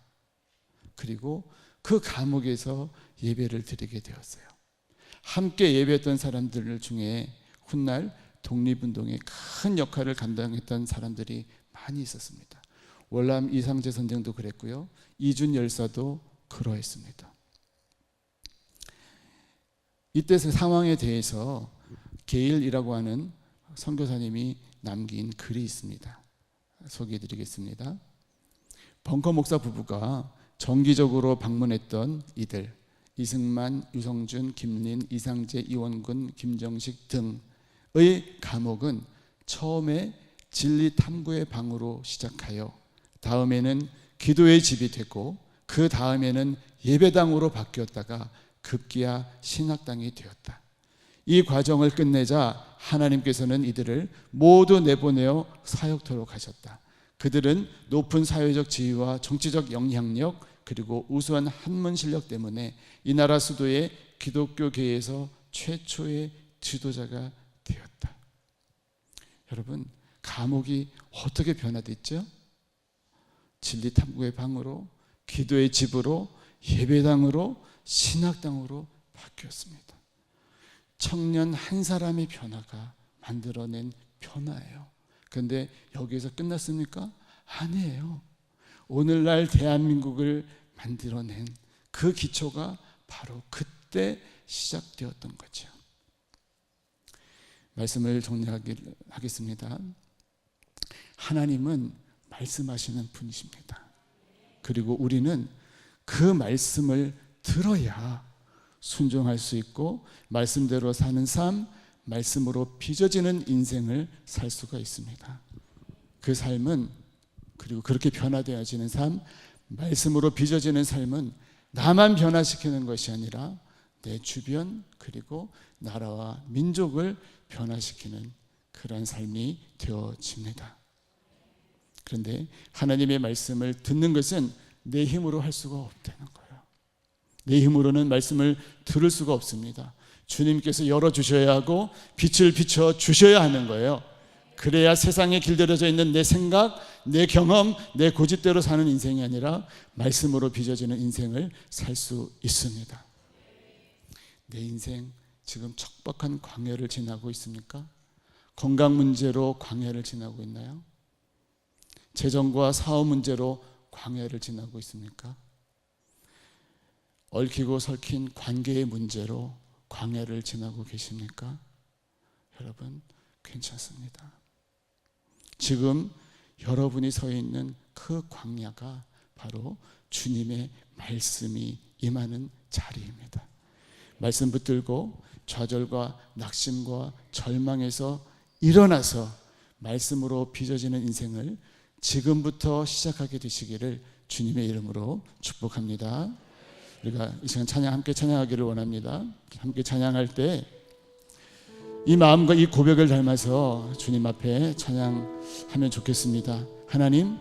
그리고 그 감옥에서 예배를 드리게 되었어요. 함께 예배했던 사람들 중에 훗날 독립운동에 큰 역할을 감당했던 사람들이 많이 있었습니다. 월남 이상제 선생도 그랬고요, 이준 열사도 그러했습니다. 이때 상황에 대해서 게일이라고 하는 선교사님이 남긴 글이 있습니다. 소개해드리겠습니다. 벙커 목사 부부가 정기적으로 방문했던 이들, 이승만, 유성준, 김린, 이상제, 이원근, 김정식 등의 감옥은 처음에 진리 탐구의 방으로 시작하여 다음에는 기도의 집이 되고 그 다음에는 예배당으로 바뀌었다가 급기야 신학당이 되었다. 이 과정을 끝내자 하나님께서는 이들을 모두 내보내어 사역터로 가셨다. 그들은 높은 사회적 지위와 정치적 영향력 그리고 우수한 한문 실력 때문에 이 나라 수도의 기독교계에서 최초의 지도자가 되었다. 여러분, 감옥이 어떻게 변화됐죠? 진리 탐구의 방으로, 기도의 집으로, 예배당으로, 신학당으로 바뀌었습니다. 청년 한 사람의 변화가 만들어낸 변화예요. 그런데 여기에서 끝났습니까? 아니에요. 오늘날 대한민국을 만들어낸 그 기초가 바로 그때 시작되었던 거죠. 말씀을 정리하겠습니다. 하나님은 말씀하시는 분이십니다. 그리고 우리는 그 말씀을 들어야 순종할 수 있고 말씀대로 사는 삶, 말씀으로 빚어지는 인생을 살 수가 있습니다. 그 삶은, 그리고 그렇게 변화되어지는 삶, 말씀으로 빚어지는 삶은 나만 변화시키는 것이 아니라 내 주변 그리고 나라와 민족을 변화시키는 그런 삶이 되어집니다. 그런데 하나님의 말씀을 듣는 것은 내 힘으로 할 수가 없다는 거예요. 내 힘으로는 말씀을 들을 수가 없습니다. 주님께서 열어주셔야 하고 빛을 비춰주셔야 하는 거예요. 그래야 세상에 길들여져 있는 내 생각, 내 경험, 내 고집대로 사는 인생이 아니라 말씀으로 빚어지는 인생을 살 수 있습니다. 내 인생 지금 척박한 광야를 지나고 있습니까? 건강 문제로 광야를 지나고 있나요? 재정과 사업 문제로 광야를 지나고 있습니까? 얽히고 설킨 관계의 문제로 광야를 지나고 계십니까? 여러분, 괜찮습니다. 지금 여러분이 서 있는 그 광야가 바로 주님의 말씀이 임하는 자리입니다. 말씀 붙들고 좌절과 낙심과 절망에서 일어나서 말씀으로 빚어지는 인생을 지금부터 시작하게 되시기를 주님의 이름으로 축복합니다. 우리가 이 시간 찬양 함께 찬양하기를 원합니다. 함께 찬양할 때 이 마음과 이 고백을 닮아서 주님 앞에 찬양하면 좋겠습니다. 하나님,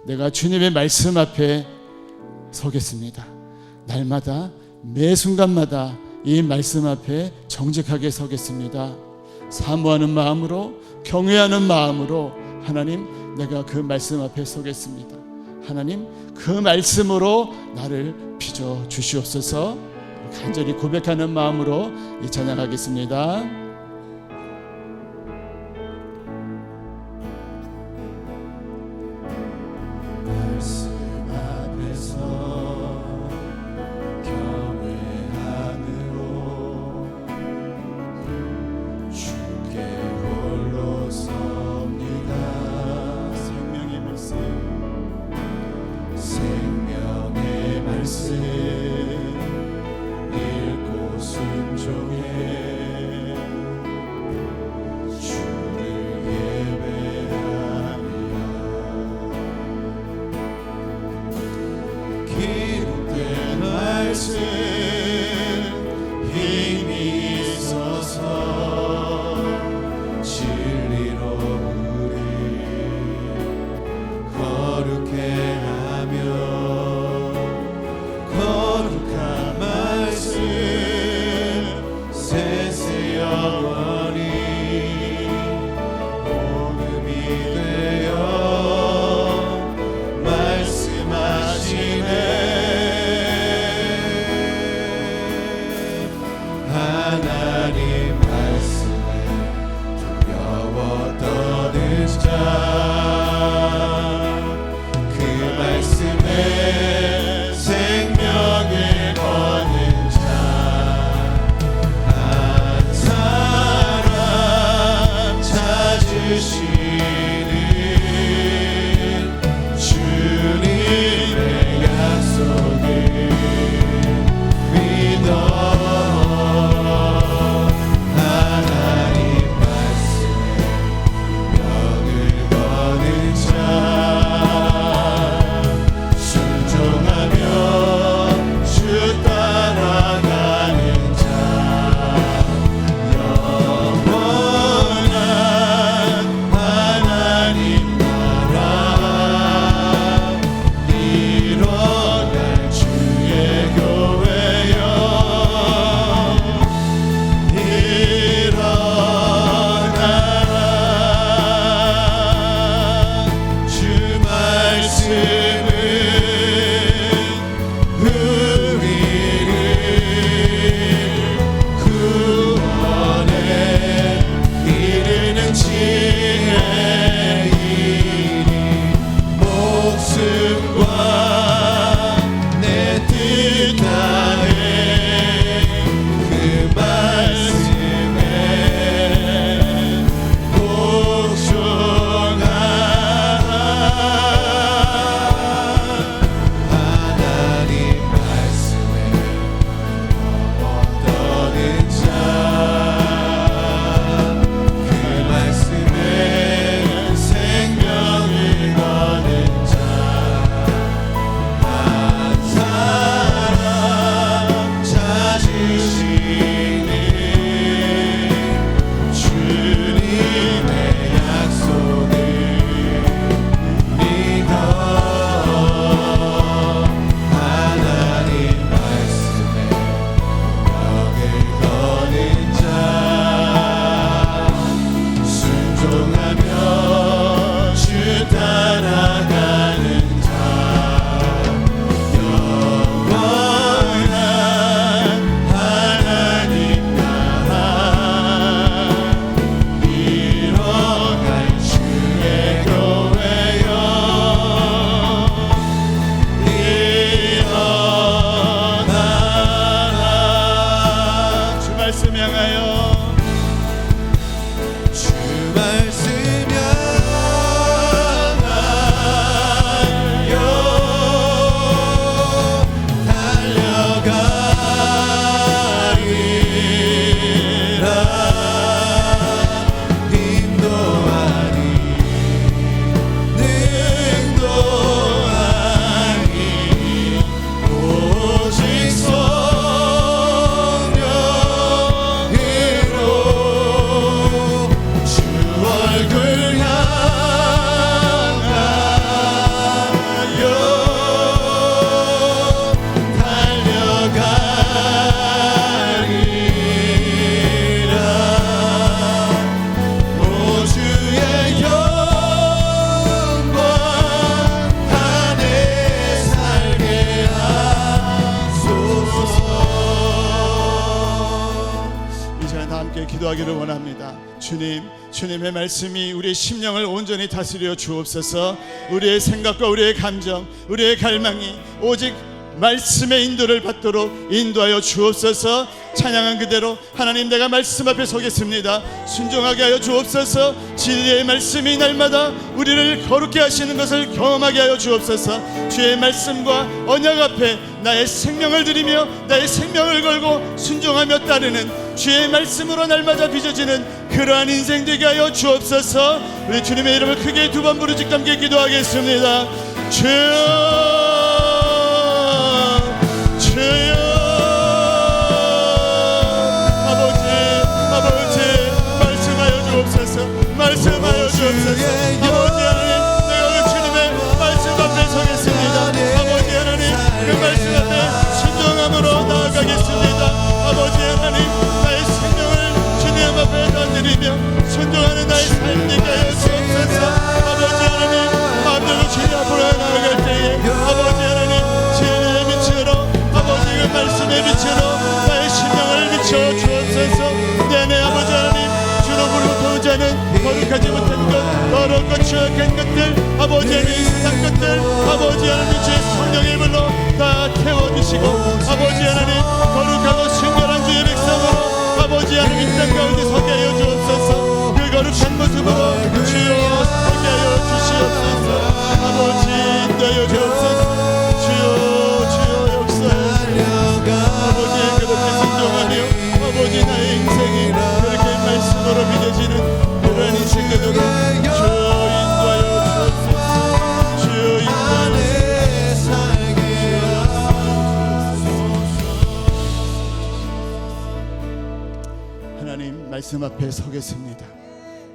내가 주님의 말씀 앞에 서겠습니다. 날마다 매 순간마다 이 말씀 앞에 정직하게 서겠습니다. 사모하는 마음으로, 경외하는 마음으로 하나님, 내가 그 말씀 앞에 서겠습니다. 하나님, 그 말씀으로 나를 빚어 주시옵소서. 간절히 고백하는 마음으로 이 찬양하겠습니다. 힘이 있어서 진리로 우리 하나님 말씀에 두려워 떠는 자, 그 말씀에 생명을 거는 자, 한 사람 찾으시는 주님의 약속을 믿어. 기도하기를 원합니다. 주님, 주님의 말씀이 우리의 심령을 온전히 다스려 주옵소서. 우리의 생각과 우리의 감정, 우리의 갈망이 오직 말씀의 인도를 받도록 인도하여 주옵소서. 찬양한 그대로 하나님, 내가 말씀 앞에 서겠습니다. 순종하게 하여 주옵소서. 진리의 말씀이 날마다 우리를 거룩게 하시는 것을 경험하게 하여 주옵소서. 주의 말씀과 언약 앞에 나의 생명을 드리며 나의 생명을 걸고 순종하며 따르는 주의 말씀으로 날마다 빚어지는 그러한 인생 되게 하여 주옵소서. 우리 주님의 이름을 크게 두 번 부르짖고 함께 기도하겠습니다. 주여, 주여. 아버지 말씀하여 주옵소서. 말씀하여 주옵소서. 아버지 하나님, 내가 주님의 말씀 앞에 서겠습니다. 아버지 하나님, 그 말씀 앞에 순종함으로 나아가겠습니다. 아버지 하나님, 나의 생명을 주님 앞에 던드리며 순종하는 나의 삶 되게 하여 주옵소서. 아버지 하나님, 마음대로 주님 앞으로 나아갈 때에 주의 성령의 불로 다 태워주시고 아버지 하나님 거룩하고 순결한 주의 백성으로 아버지 하나님 이 땅 가운데 서게 하여 주옵소서. 그 거룩한 모습으로 주여 서게 하여 주시옵소서. 아버지 인도하여 주옵소서. 주여 역사하시옵소서. 아버지 그렇게 순종하며 아버지 나의 인생이 그렇게 말씀으로 빚어지는 그러한 인생 되도록 주여 인도하여 주옵소서. 주여 인도하여 하나님 말씀 앞에 서겠습니다.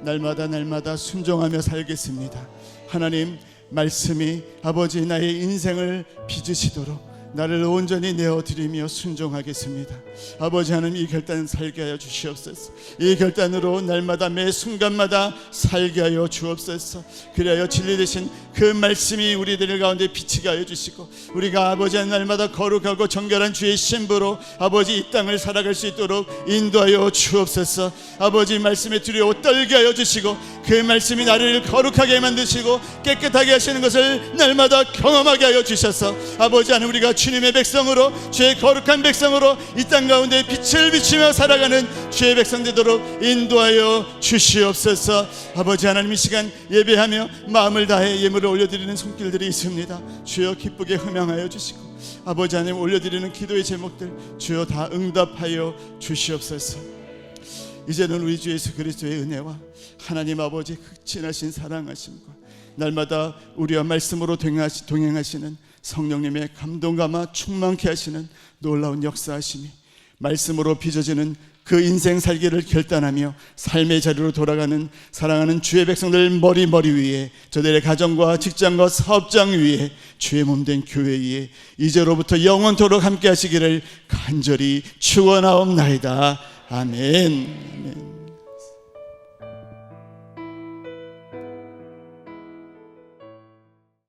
날마다 순종하며 살겠습니다. 하나님 말씀이 아버지 나의 인생을 빚으시도록 나를 온전히 내어드리며 순종하겠습니다. 아버지 하나님 이 결단 살게 하여 주시옵소서. 이 결단으로 날마다 매 순간마다 살게 하여 주옵소서. 그리하여 진리 되신 그 말씀이 우리들 가운데 비치게 하여 주시고 우리가 아버지 하나님 날마다 거룩하고 정결한 주의 신부로 아버지 이 땅을 살아갈 수 있도록 인도하여 주옵소서. 아버지 말씀에 두려워 떨게 하여 주시고 그 말씀이 나를 거룩하게 만드시고 깨끗하게 하시는 것을 날마다 경험하게 하여 주셔서 아버지 하나님 우리가 주님의 백성으로 주의 거룩한 백성으로 이 땅 가운데 빛을 비추며 살아가는 주의 백성 되도록 인도하여 주시옵소서. 아버지 하나님 이 시간 예배하며 마음을 다해 예물을 올려드리는 손길들이 있습니다. 주여 기쁘게 흠양하여 주시고 아버지 하나님 올려드리는 기도의 제목들 주여 다 응답하여 주시옵소서. 이제는 우리 주 예수 그리스도의 은혜와 하나님 아버지 극진하신 사랑하심과 날마다 우리와 말씀으로 동행하시는 성령님의 감동감화 충만케 하시는 놀라운 역사하심이 말씀으로 빚어지는 그 인생 살기를 결단하며 삶의 자리로 돌아가는 사랑하는 주의 백성들 머리 위에 저들의 가정과 직장과 사업장 위에 주의 몸된 교회 위에 이제로부터 영원토록 함께 하시기를 간절히 축원하옵나이다. 아멘.